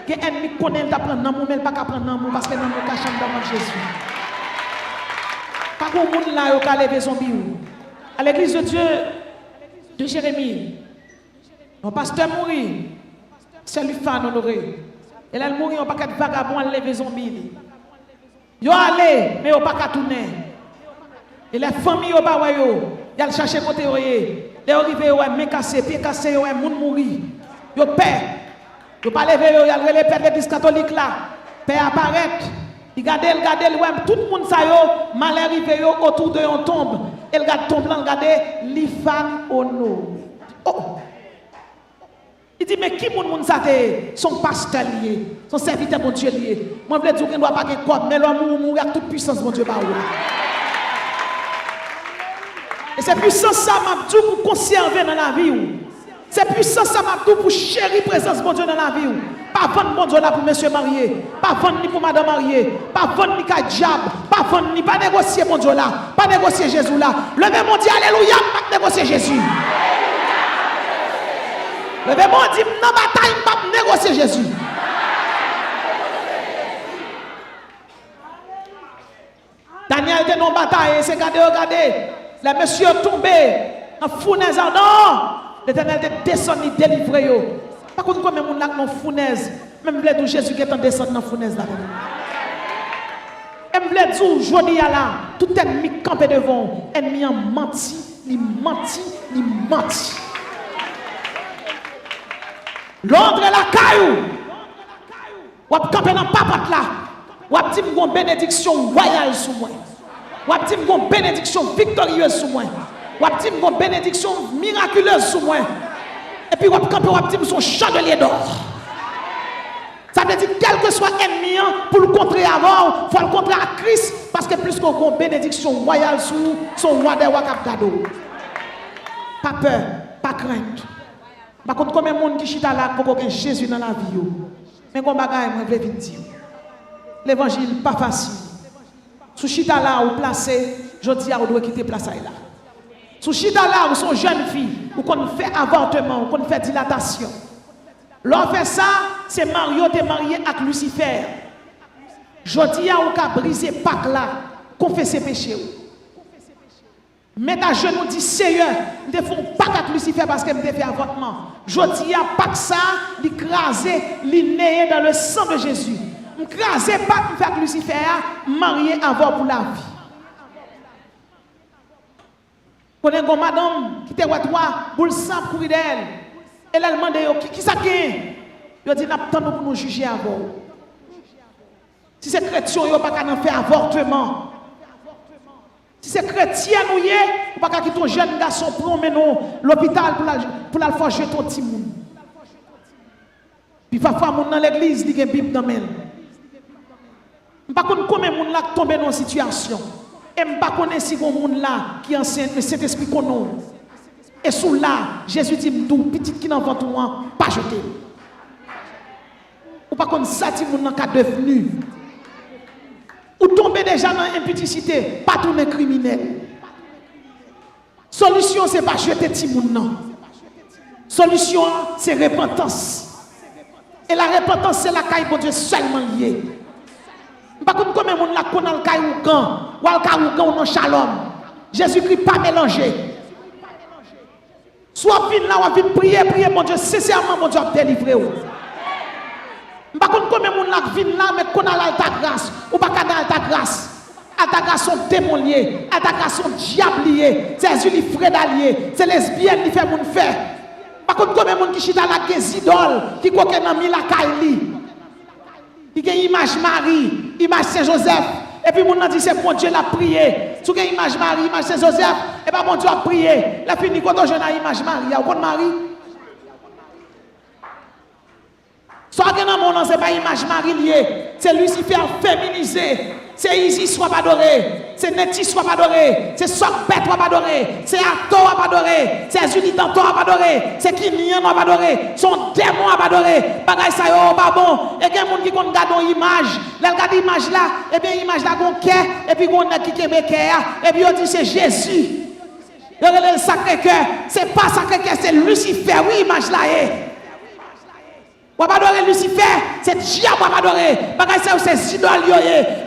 Que ennemi connaît, il prend dans mais il pas prendre dans parce que dans mon cache dans Jésus. Pas qu'on monde là qui a levé son biou. À l'église de Dieu de Jérémie. Mon pasteur mourit. C'est lui fan honoré. Et là il mourit, on pas qu'à vagabond lever son biou. Yo allé mais on pas qu'à tourner. Et les familles au bas yo, y a chercher côté yo. Les arrivé ouais main cassé, pied cassé ouais monde mourir. Yo père. Yo pas lever yo, y a le père de l'église catholique là. Père apparaît. Il regarde, ouais, tout le monde ça yo, mal arrivé yo autour de on tombe. Il regarde tombe là, regarde l'ifan ono. Oh. Il dit mais qui moun ça son pasteur lié, son serviteur mon Dieu lié. Moi je veux dire qu'il ne doit pas que comme mais l'homme mourir avec toute puissance mon Dieu ba ou. Et c'est puissance ça m'a dit pour conserver dans la vie ou. C'est puissance ça m'a dit pour chérir présence mon Dieu dans la vie ou. Pas vendre mon Dieu là pour monsieur marié, pas vendre ni pour madame mariée, pas vendre ni qu'à diable, pas vendre ni pas négocier mon Dieu là, pas négocier Jésus là. Levez mon Dieu, alléluia, pas négocier Jésus. Levez mon Dieu, non bataille, pas négocier Jésus. Daniel était dans bataille, c'est regardez, les messieurs tombés en fournaise, non, l'Éternel était descendu, délivré. Par contre, quand même, on a une fournaise, même le Jésus qui est en descendant dans la fournaise là. Et me dire, je dis là, tout ennemi campé devant, ennemi a menti, il menti. L'ordre est la caillou. Ou campé dans papat là. Ou dit une bénédiction royale sur moi. Ou dit une bénédiction victorieuse sur moi. Ou dit une bénédiction miraculeuse sur moi. Et puis, on dit son chandelier d'or. Ça veut dire, quel que soit ennemi, pour le contrer avant, il faut le contrer à Christ, parce que plus qu'on a une bénédiction royale sur son roi des rois captado. Pas peur, pas crainte. Par contre, combien de monde qui chita là pour que Jésus dans la vie? Mais comme bagaille, moi, je veux dire. L'évangile n'est pas facile. Sous chita là, ou placé, je dis à vous doit quitter place là. Sous chita là, où sont jeunes filles, où qu'on fait avortement, où qu'on fait dilatation. L'on fait ça, c'est Mario qui est marié avec Lucifer. Je dis à vous qu'à briser Pâques là, confesser péché. Mais ta jeune dit Seigneur, ne font pas avec Lucifer parce que me fait avortement. Je dis à Pâques ça, l'écraser, l'inéer dans le sang de Jésus. M'craser pas me faire Lucifer, marié avant pour la vie. Connais une madame qui te voit toi, boule sang courir d'elle. Elle a demandé qui ça gagne. Il dit n'attendons pour nous juger avant. Si c'est chrétien, il pas qu'à faire avortement. Si c'est chrétien nous y est, pas qu'à quitter ton jeune garçon promener l'hôpital pour la faire jeter ton petit monde. Puis parfois mon dans l'église, il y a une Bible dans main. Pas connait combien de monde là tomber dans une situation. Et je ne connais pas si vous monde là qui enseigne le Saint-Esprit qu'on a. Et sous là, Jésus dit tout petit qui n'en vend toi, pas jeter. Ou pas connaître ça ti monde qui devenu. Ou tomber déjà dans l'impudicité, pas tourner criminel. Solution c'est pas jeter ti monde non. Solution c'est repentance. Et la repentance c'est la caille pour Dieu seulement liée. Par contre, comme on l'a connu le caillou ou le caillou dans shalom. Jésus-Christ pas mélangé. Soit vin là, ou vin prier, mon Dieu, sincèrement, mon Dieu, délivrer. Par contre, comme on l'a vin là, mais qu'on a ta grâce, ou pas qu'à ta grâce. Ta grâce sont démons liés, ta grâce sont diables liés, c'est Jésus qui frère lié, c'est lesbienne qui fait mon faire. Par contre, comme on qui chita la des idoles, qui croit que dans la caille. Il y a une image Marie, image Saint-Joseph. Et puis, mon dit, c'est bon Dieu l'a prié. Si vous avez une image Marie, image Saint-Joseph, et bien, bon Dieu a prié. La fini, quand on a une image Marie, il y a une Marie. Soit que dans mon nom, ce n'est pas image Marie liée. C'est Lucifer féminisé. C'est Isis soit pas adoré. C'est Netis soit pas adoré. C'est Sokbet soit pas adoré. C'est Ato soit pas adoré. C'est Zulitanto soit pas adoré. C'est Kinyan soit pas adoré. Son démon soit pas adoré. Bagay ça yo pas bon. Et il y a des gens qui regardent une image. Là, regarde l'image là. Et bien l'image là, on cœur. Et puis on a qui est et puis on dit c'est Jésus. Le Sacré-Cœur. C'est pas Sacré-Cœur, c'est Lucifer. Oui, image là est. On va adorer Lucifer, c'est diable on va adorer. Parce que c'est idoles.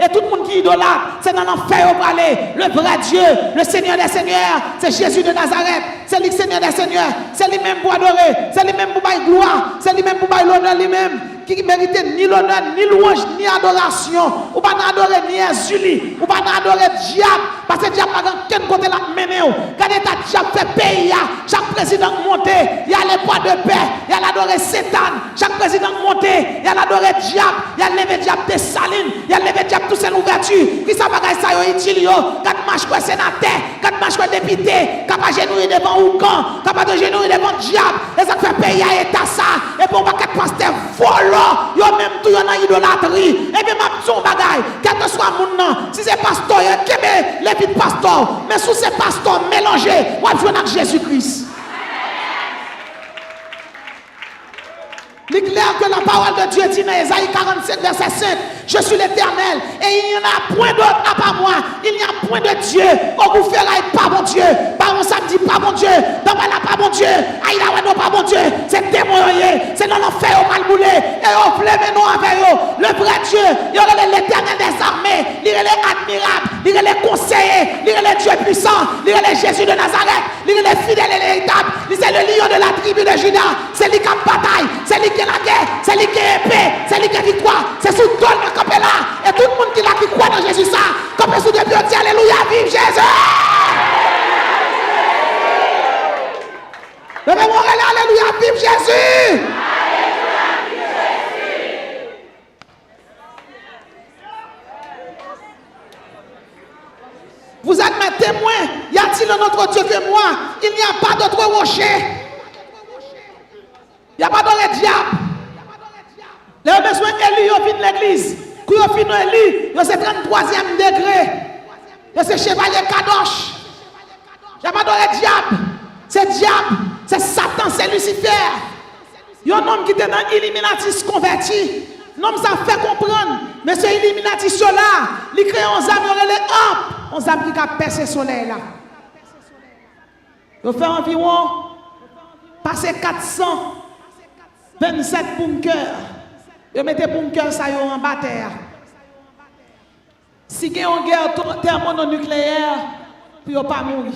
Et tout le monde qui idolâtre, c'est dans l'enfer au aller. Le vrai Dieu, le Seigneur des Seigneurs, c'est Jésus de Nazareth. C'est lui le Seigneur des Seigneurs. C'est lui-même pour adorer. C'est lui-même pour bailler gloire. C'est lui-même pour bailler l'honneur lui-même. Qui mérite ni l'honneur, ni louange, ni adoration. Ou pas adorer ni insulie. Ou pas adorer diable. Parce que le diable n'a qu'un côté la mené. Quand l'État diable fait pays, chaque président monté, il y a les poids de paix, il y a l'adoré Satan. Chaque président monté, il y a l'adoré diable, il y a levé diable des salines, il y a levé diable tout ces ouvertures. Qui ça va ça yo utile yo? Quand marche quoi sénateur, quand marche quoi député, capable genouiller devant Ougan, capable de genouiller devant diable. Et ça fait pays à état ça. Et pour pas quatre pasteurs volant. Yo même tout yon dans idolâtrie. Et bien m'a dit un bagay, quel que soit mon nom, si c'est pasteur, les vies de pasteur, mais sous ces pasteurs mélangés, on va jouer avec Jésus-Christ. Il est clair que la parole de Dieu dit dans Ésaïe 47, verset 5, je suis l'Éternel et il n'y en a point d'autre à part moi. Il n'y a point de Dieu. Au vous ferez pas mon Dieu. Pas mon samedi, pas mon Dieu. Dans la pas mon Dieu. Aïe la non pas mon Dieu. C'est démoniaque. C'est dans l'enfer au mal boulé. Et au flemme non avec eux. Le vrai Dieu, il y aurait l'Éternel des armées. Il y aurait admirable. Il y aurait les conseillers. Il y aurait les dieux puissants. Il y aurait les Jésus de Nazareth. Il y aurait les fidèles et les véritables. C'est le lion de la tribu de Juda. C'est lui qui a bataille. C'est lui qui est la guerre. C'est lui qui est épée. C'est lui qui est victoire. C'est sous tout le campé là. Et tout le monde qui là qui croit dans Jésus ça. Campé sous Dieu, dit alléluia, vive Jésus. Levez mon relais, alléluia, vive Jésus. Vous êtes mes témoins. Y a-t-il un autre Dieu que moi? Il n'y a pas d'autre rocher. Il n'y a pas d'autre diable. Les besoins Élie, ils viennent de l'église. Quand ils viennent Élie, c'est 33e degré. C'est chevalier Kadosh. Il n'y a pas d'autre diable. C'est diable. C'est Satan, c'est Lucifer. Il y a un homme qui était dans Illuminati converti. L'homme ça fait comprendre. Mais ce Illuminati là, il crée un âme, il y a qui a percé le soleil là. Il fait environ passer 427 bunkers. Il met des bunkers ça en bas terre. Si il y a une guerre thermonucléaire, puis il ne pas mourir.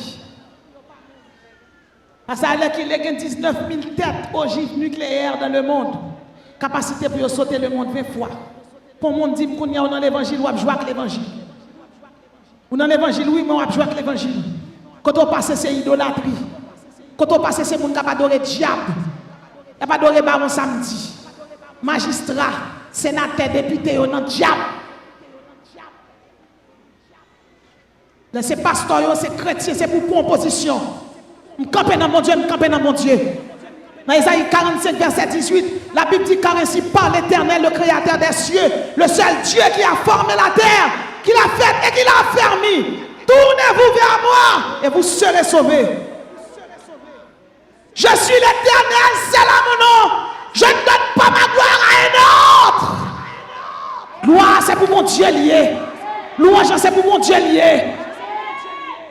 Parce qu'il y a 19 000 têtes ogives nucléaires dans le monde. Capacité pour sauter le monde 20 fois. Pour le monde dit qu'on y a dans l'évangile, on va jouer avec l'évangile. Ou dans l'évangile, oui, mais on va jouer avec l'évangile. Quand on passe, c'est idolâtrie. Quand on passe, c'est le monde qui va adorer le diable. Il va adorer baron samedi. Magistrat, sénateur, député, on a diable. Là, c'est pasteur, c'est chrétien, c'est pour composition. Je campe dans mon Dieu, je campe dans mon Dieu. Dans Isaïe 45, verset 18, la Bible dit car ainsi parle l'Éternel, le Créateur des cieux, le seul Dieu qui a formé la terre, qui l'a faite et qui l'a affermi. Tournez-vous vers moi et vous serez sauvés. Je suis l'Éternel, c'est là mon nom. Je ne donne pas ma gloire à un autre. Gloire, c'est pour mon Dieu lié. Louange, c'est pour mon Dieu lié.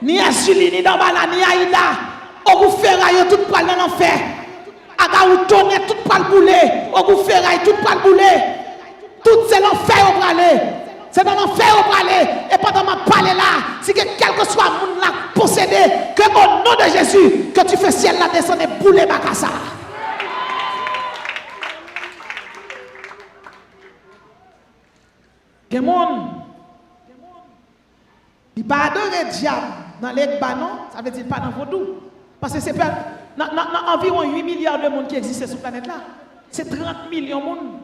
Ni Insuline, ni Dambala, ni Aïda. On vous ferraille, tout poil dans l'enfer. Aga ou tonne, tout poil boulé. On vous ferraille, tout poil boulé. Tout c'est l'enfer au bralé. C'est dans l'enfer au bralé. Et pendant ma parole là, si quel que soit mon là possédé, que au nom de Jésus, que tu fais ciel là descendre et bouler Bakassa. Que monde, il pas adorer diable dans les non, ça veut dire pas dans vaudou. Parce que c'est pas environ 8 milliards de monde qui existent sur la planète là. C'est 30 millions de monde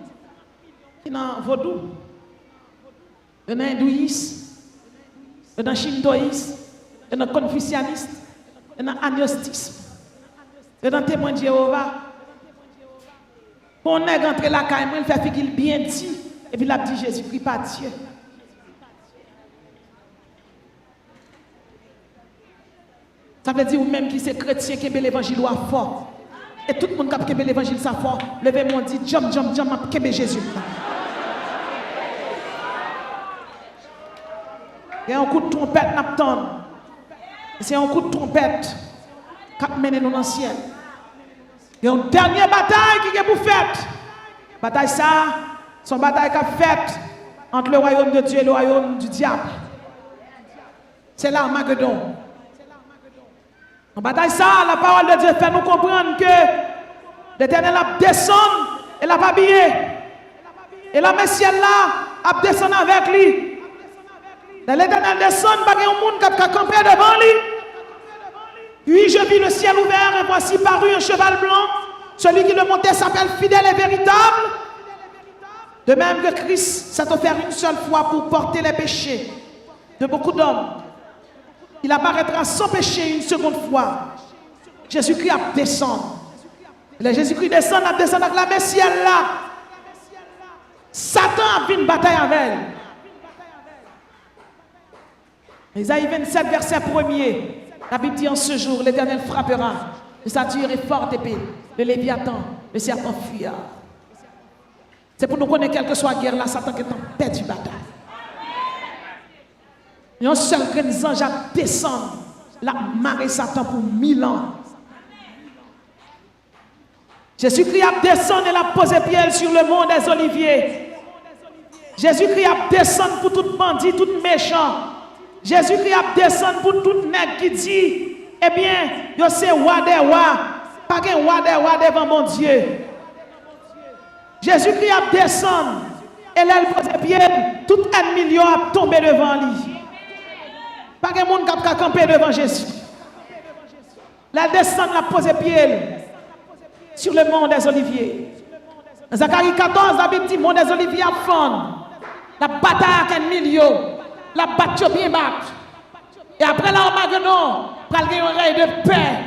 qui sont dans vaudou. Il y en a hindouistes, il y en a shintoïstes, il y en a confucianistes, il y en a agnostisme, il y en a témoin de Jéhovah. Pour on est rentré là, quand il fait qu'il bien dit, et puis il a dit Jésus, prie pas Dieu. Ça veut dire même qui c'est chrétien qui est l'évangile à fort. Et tout le monde qui est l'évangile ça fort, levez-moi dit, jump, qui est Jésus. Il y a un coup de trompette, c'est un coup de trompette qui mène nous dans le ciel. Il y a une dernière bataille qui est pour faire. Bataille ça, son bataille qu'a faite entre le royaume de Dieu et le royaume du diable. C'est l'Armageddon. En bataille ça, la parole de Dieu fait nous comprendre que l'Éternel a descendu et l'a pas habillé. Et la Messie là a descendu avec lui. L'Éternel descend, il n'y a pas de monde qui a campé devant lui. Puis je vis le ciel ouvert et voici parut un cheval blanc. Celui qui le montait s'appelle fidèle et véritable. De même que Christ s'est offert une seule fois pour porter les péchés de beaucoup d'hommes. Il apparaîtra sans péché une seconde fois. Jésus-Christ a descendu. Jésus-Christ descend avec la Messie là. Satan a fait une bataille avec elle. Isaïe 27, verset 1er. La Bible dit en ce jour, l'Éternel frappera de sa dure et forte épée, le Léviathan, le serpent fuyard. C'est pour nous connaître, quelle que soit la guerre, là, Satan qui est en paix du bataille. Il y a un seul grand ange à descendre, la marée Satan pour 1000 ans. Jésus-Christ a descendu et l'a posé pied sur le mont des Oliviers. Jésus-Christ a descendu pour tout bandit, tout méchant. Jésus-Christ a descendu pour tout nègre qui dit, eh bien, yo c'est roi des rois, pas qu'un roi des rois devant mon Dieu. Jésus-Christ a descendu et là il pose pied, tout ennemi a tombé devant lui. Pas qu'un monde qui a campé devant Jésus. Là il descend, la pose pied sur le mont des Oliviers. Dans Zacharie 14, la Bible dit, mont des Oliviers a fond. La bataille avec un milieu. La bataille bien batte. Et après l'Armageddon, pral gen un règne de paix.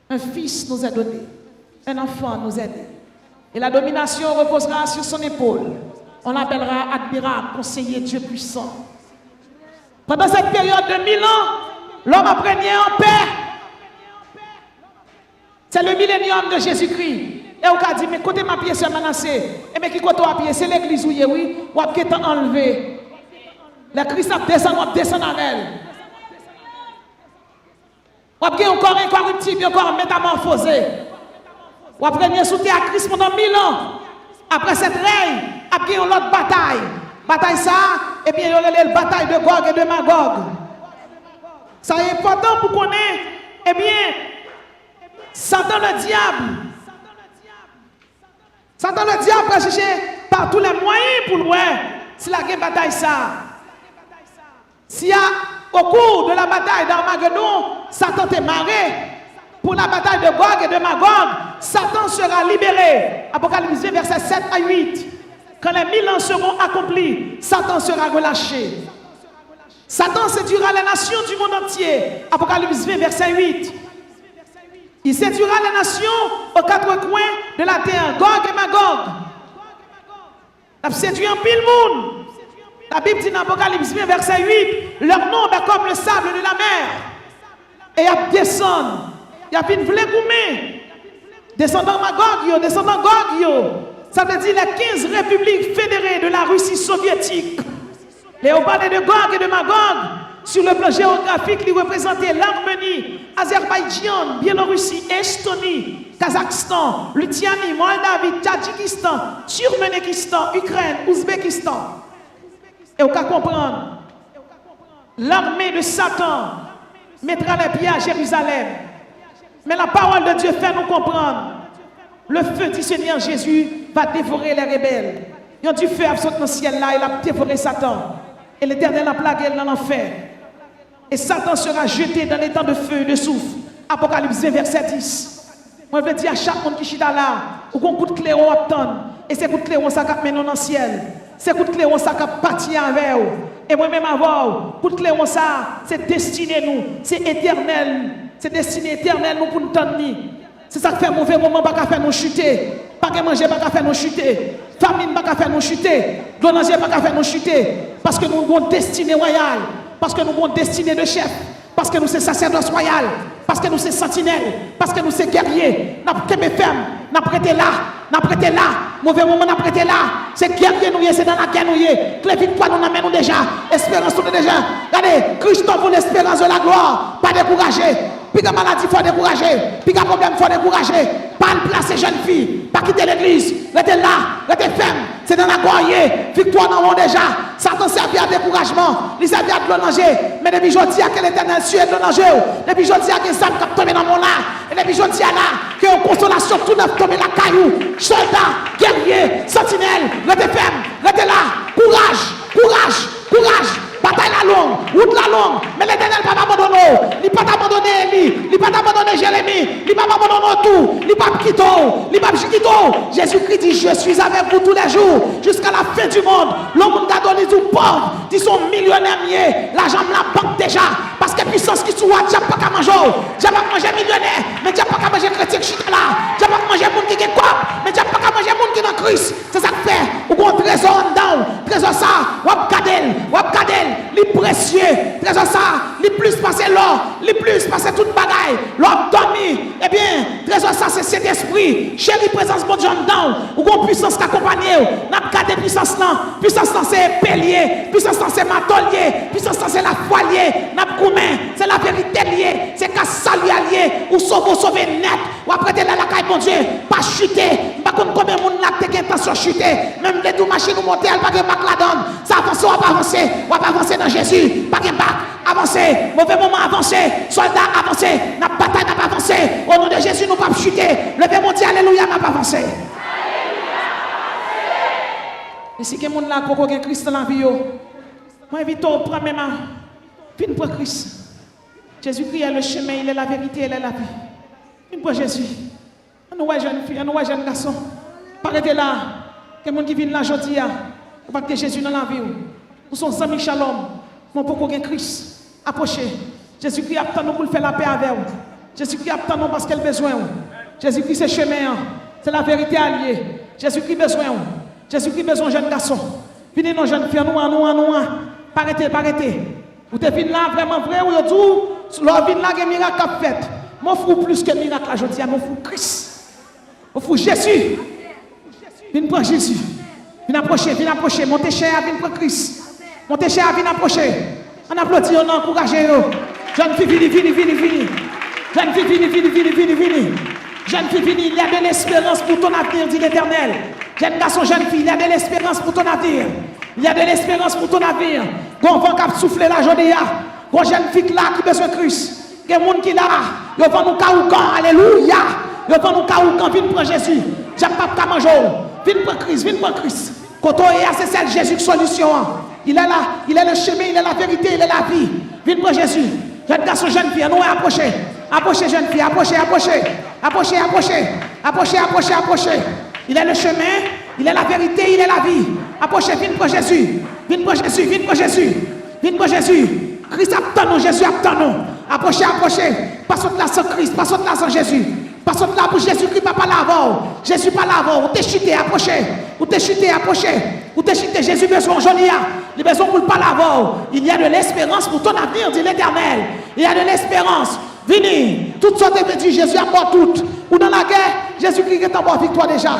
Un fils nous est donné. Un enfant nous est donné. Et la domination reposera sur son épaule. On l'appellera admirable, conseiller, Dieu puissant. Pendant cette période de 1000 ans, l'homme a régné en paix. C'est le millénium de Jésus-Christ. Et on a dit, mais côté ma pièce, c'est menacé. Et mais qui côté ma pièce, c'est l'église où oui, ou a qui est enlevé. Le Christ a descendu, on descend avec elle. On a encore incorruptible, encore métamorphosé. On a pris sous terre à Christ pendant 1000 ans. Après cette règne, après une autre bataille. Bataille ça, et bien il y a la bataille de Gog et de Magog. Ça est important pour connaître, eh bien, Satan le diable. Satan le diable a cherché par tous les moyens pour le voir si la bataille ça. S'il y a au cours de la bataille d'Armageddon, Satan est marré pour la bataille de Gog et de Magog, Satan sera libéré. Apocalypse 20, verset 7 à 8. Quand les 1000 ans seront accomplis, Satan sera relâché. Satan séduira les nations du monde entier. Apocalypse 20, verset 8. Il séduira les nations aux quatre coins de la terre, Gog et Magog. Il a séduit un pile monde. La Bible dit dans Apocalypse 20, verset 8, leur nom est comme le sable de la mer. Et il descend. Il y a une vraie goumée. Descendant Magog, descendant Gog. Ça veut dire les 15 républiques fédérées de la Russie soviétique. Les Léopard de Gog et de Magog, sur le plan géographique, ils représentaient l'Arménie, Azerbaïdjan, Biélorussie, Estonie, Kazakhstan, Lituanie, Moldavie, Tadjikistan, Turkménistan, Ukraine, Ouzbékistan. Et on peut comprendre, l'armée de Satan mettra les pieds à Jérusalem. Mais la parole de Dieu fait nous comprendre. Le feu du Seigneur Jésus va dévorer les rebelles. Il y a du feu absolument dans le ciel là, il a dévoré Satan. Et l'Éternel a plagué dans l'enfer. Et Satan sera jeté dans les temps de feu et de souffle. Apocalypse 20, verset 10. Moi, je veux dire à chaque monde qui chita là, ou qu'on coup de clairon obtient. Et c'est coup de clairon ça qui mène dans le ciel. C'est coup de clairon ça qui partit avec vous. Et moi-même avant, coup de clairon ça, c'est destiné nous. C'est éternel. C'est destiné éternel nous pour nous tenir. C'est ça qui fait mauvais moment, pas qu'à faire nous chuter. Pas qu'à manger, pas qu'à faire nous chuter. Famine, pas qu'à faire nous chuter. Glonanger, pas qu'à faire nous chuter. Parce que nous avons une destinée royale. Parce que nous avons une destinée de chef. Parce que nous sommes sacerdoce royal. Parce que nous sommes sentinelles. Parce que nous sommes guerriers. Nous sommes fermes. Nous sommes prêtés là. Nous sommes prêtés là. Mauvais moment, nous sommes prêtés là. C'est guerrier nous, c'est dans la guerre nous. Les victoires nous amènent déjà. Espérance nous déjà. Regardez, Christophe pour l'espérance de la gloire. Pas découragé. puis la maladie, il faut décourager, puis le problème, il faut décourager. Pas le placer jeune fille, pas quitter l'église, restez là, restez ferme, c'est dans la goye, victoire dans le monde déjà. Satan servi à découragement, il servi à de l'onanger, mais depuis aujourd'hui, à quel éternel suet de l'onanger, depuis aujourd'hui, à quel âme qui tombe dans mon là, et depuis aujourd'hui, là, que en consolation, tout neuf tombe la caillou, soldat, guerrier, sentinelle, restez ferme, restez là, courage, courage, courage. Bataille la longue, route la longue, mais l'éternel va pas abandonner, il va pas abandonner Élie, il va pas abandonner Jérémie, il va pas abandonner tout, il va pas quitter, il va pas quitter. Jésus-Christ dit, je suis avec vous tous les jours, jusqu'à la fin du monde. L'homme qui a donné du pauvre, dit son millionnaire mieux, l'argent me la banque déjà, parce que puissance qui soit, tu n'as pas qu'à manger, tu n'as pas qu'à manger millionnaire, mais tu n'as pas qu'à manger chrétien qui est là, tu n'as pas qu'à manger monde qui est quoi, mais tu n'as pas qu'à manger monde qui est dans Christ. C'est ça que fait, ou un trésor en dedans, trésor ça, ou gadel, les précieux, trésor ça, les plus passer l'or, les plus passer toute bagaille, l'or dormi, eh bien, trésor ça c'est cet esprit, chérie présence bon Dieu dedans, ou une puissance qui accompagne, n'a pas gardé puissance là c'est pélier, puissance là c'est matolier, puissance là c'est la foi liée, n'a pas commun, c'est la vérité liée, c'est qu'à saluer allié, ou sauver net, ou après t'es là la caille bon Dieu, pas chuter, pas comme combien de monde là qui a intention de chuter, même les deux machines ou monter, elle pas de bac là-dedans, ça avance, on va avancer dans Jésus, pas de bac, avancer, mauvais moment avancer, soldats avancer, n'a bataille n'a pas avancé, au nom de Jésus nous pas chuter, levez mon Dieu, alléluia, n'a pas avancé. Et si quelqu'un là pour qu'il y ait Christ dans la vie, moi invite au premier main, viens pour Christ. Jésus-Christ est le chemin, il est la vérité, il est la vie. Viens pour Jésus. On nous jeune fille, on nous jeune garçon. Arrêtez là, quelqu'un qui vient là aujourd'hui, parce que Jésus dans la vie. Nous sommes amis shalom, mon pour qu'il y ait Christ. Approchez. Jésus-Christ attend nous pour faire la paix avec vous. Jésus-Christ attend nous parce qu'il a besoin. Jésus-Christ c'est chemin, c'est la vérité alliée. Jésus-Christ besoin. Jésus-Christ besoin de jeunes garçons. Venez nos jeunes filles, nous. Arrêtez. Vous êtes venus là vraiment vrai ou tout, leur vie là, il y a un miracle à fait. Mon fou plus que miracle aujourd'hui, mon fou Christ. Mon fou Jésus. Viens prendre Jésus. Viens approcher. Montez cher, viens prendre Christ. Montez cher, viens approcher. On applaudit, on encourage. Jeune fille, vini. Jeune fille, vini. Jeune fille, il y a de l'espérance pour ton avenir, dit l'Éternel. Jeune garçon, jeune fille, il y a de l'espérance pour ton avenir. Il y a de l'espérance pour ton avenir. Quand on va souffler la journée, quand jeune fille là qui besoin de Christ, il y a des gens qui là, ils vont nous caoucan, alléluia. Ils vont nous caoucan, viens prendre Jésus. J'aime pas manger. Viens prendre Christ. Quand on est c'est celle Jésus qui solution. Il est là, il est le chemin, il est la vérité, il est la vie. Viens prendre Jésus. Jeune garçon, jeune fille, nous approchez. Approchez, jeune fille, approchez. Il est le chemin, il est la vérité, il est la vie. Approchez, viens pour Jésus. Christ attend nous, Jésus attend nous. Approchez. Passons là sans Christ, passons là sans Jésus. Passons là pour Jésus qui va pas l'avant. Jésus pas l'avant. Ou t'es chuté, approchez. Ou t'es chuté, Jésus besoin aujourd'hui. Il a besoin pour pas l'avant. Il y a de l'espérance pour ton avenir, dit l'Éternel. Il y a de l'espérance. Venez, toutes sortes de Dieu, Jésus a mort toutes. Ou dans la guerre, Jésus-Christ est en mort victoire déjà.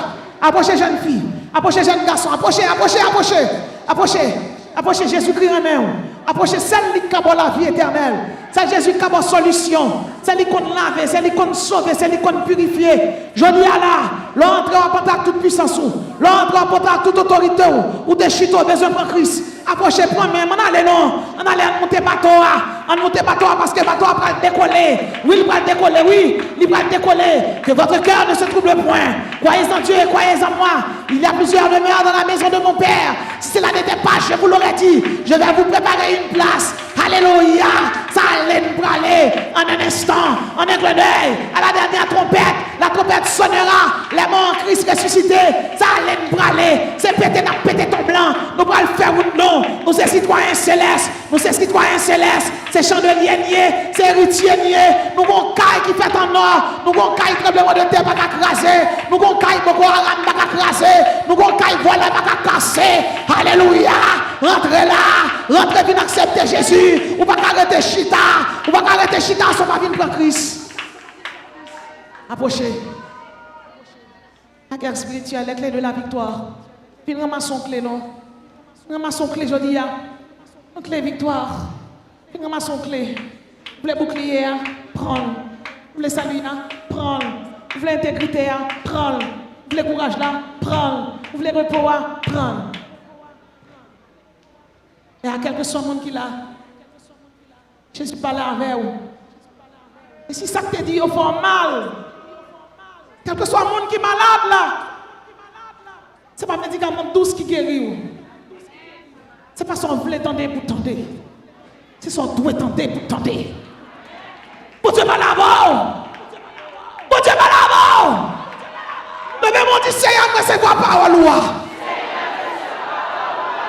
Approchez jeune fille, approchez jeune garçon, approchez, Jésus-Christ en main. Approchez celle qui a la vie éternelle. C'est Jésus qui a la solution. C'est lui qu'on lave, c'est lui qu'on sauve, c'est lui qu'on purifie. Je dis à là, l'entrée en contact toute puissance, l'entrée en contact toute autorité, ou des chutes au besoin de Christ. Approchez, prends même, on allait monter bateau, parce que le bateau va décoller. Oui, il va décoller. Que votre cœur ne se trouble point. Croyez en Dieu et croyez en moi. Il y a plusieurs demeures dans la maison de mon Père. Si cela n'était pas, je vous l'aurais dit. Je vais vous préparer une place. Alléluia. Ça allait nous aller en un instant, en un clin d'œil. À la dernière trompette, la trompette sonnera. Les morts en Christ ressuscités. Ça allait nous aller. C'est péter, n'a pété ton blanc. Nous allons le faire ou non. Nous sommes citoyens célestes. C'est chandelier niais, c'est héritier niais. Nous avons caille qui fait en or. Nous avons caille tremblement de terre pas craser. Nous avons caille Boko Haram pas craser. Nous avons caille voilà pas casser. Alléluia. Rentrez là. Rentrez, venez accepter Jésus. Ou pas arrêter chita. Ou pas arrêter chita. Son pas venir pour Christ. Approchez. La guerre spirituelle, les clés de la victoire. Puis ramassons clé, non? Ramassons clé, je dis. Une clé victoire. Ramassons clé. Les boucliers. prends. Vous voulez saluer là? Prends. Vous voulez intégrité là? Prends. Vous voulez courage là? Prends. Vous voulez repos là? Prends. Et à quelque soit le monde qui là, Jésus parle avec vous. Et si ça te dit, il faut mal. Quel que soit le monde qui est malade là, ce n'est pas un médicament douce qui guérit. Ce n'est pas son voulait tenter pour tenter. C'est son doigt tenter pour tenter. Bon Dieu malade. Bon Dieu malade. Mais même on dit Seigneur, recevoir parole.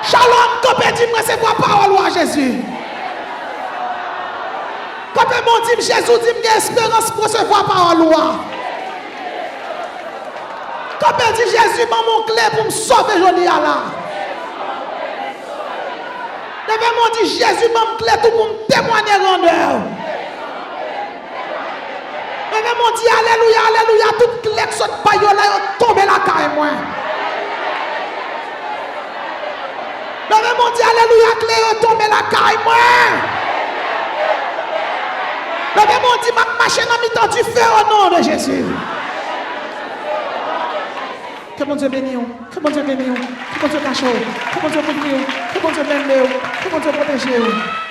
Shalom, quand on dit recevoir parole à Jésus. Quand on dit Jésus dit j'ai espérance pour recevoir parole. Quand on dit Jésus m'a mon clé pour me sauver aujourd'hui là. On dit Jésus m'a mon clé pour me témoigner grandeur. On dit alléluia, alléluia, toute clé qui saute pas là tombe la caille moi. On dit alléluia, clé tombe la caille moi. On dit ma machine a mis dans du feu au nom de Jésus. Que mon Dieu bénisse, que mon Dieu bénisse, que mon Dieu cache, que mon Dieu couvre, que mon Dieu bénisse, que mon Dieu protège.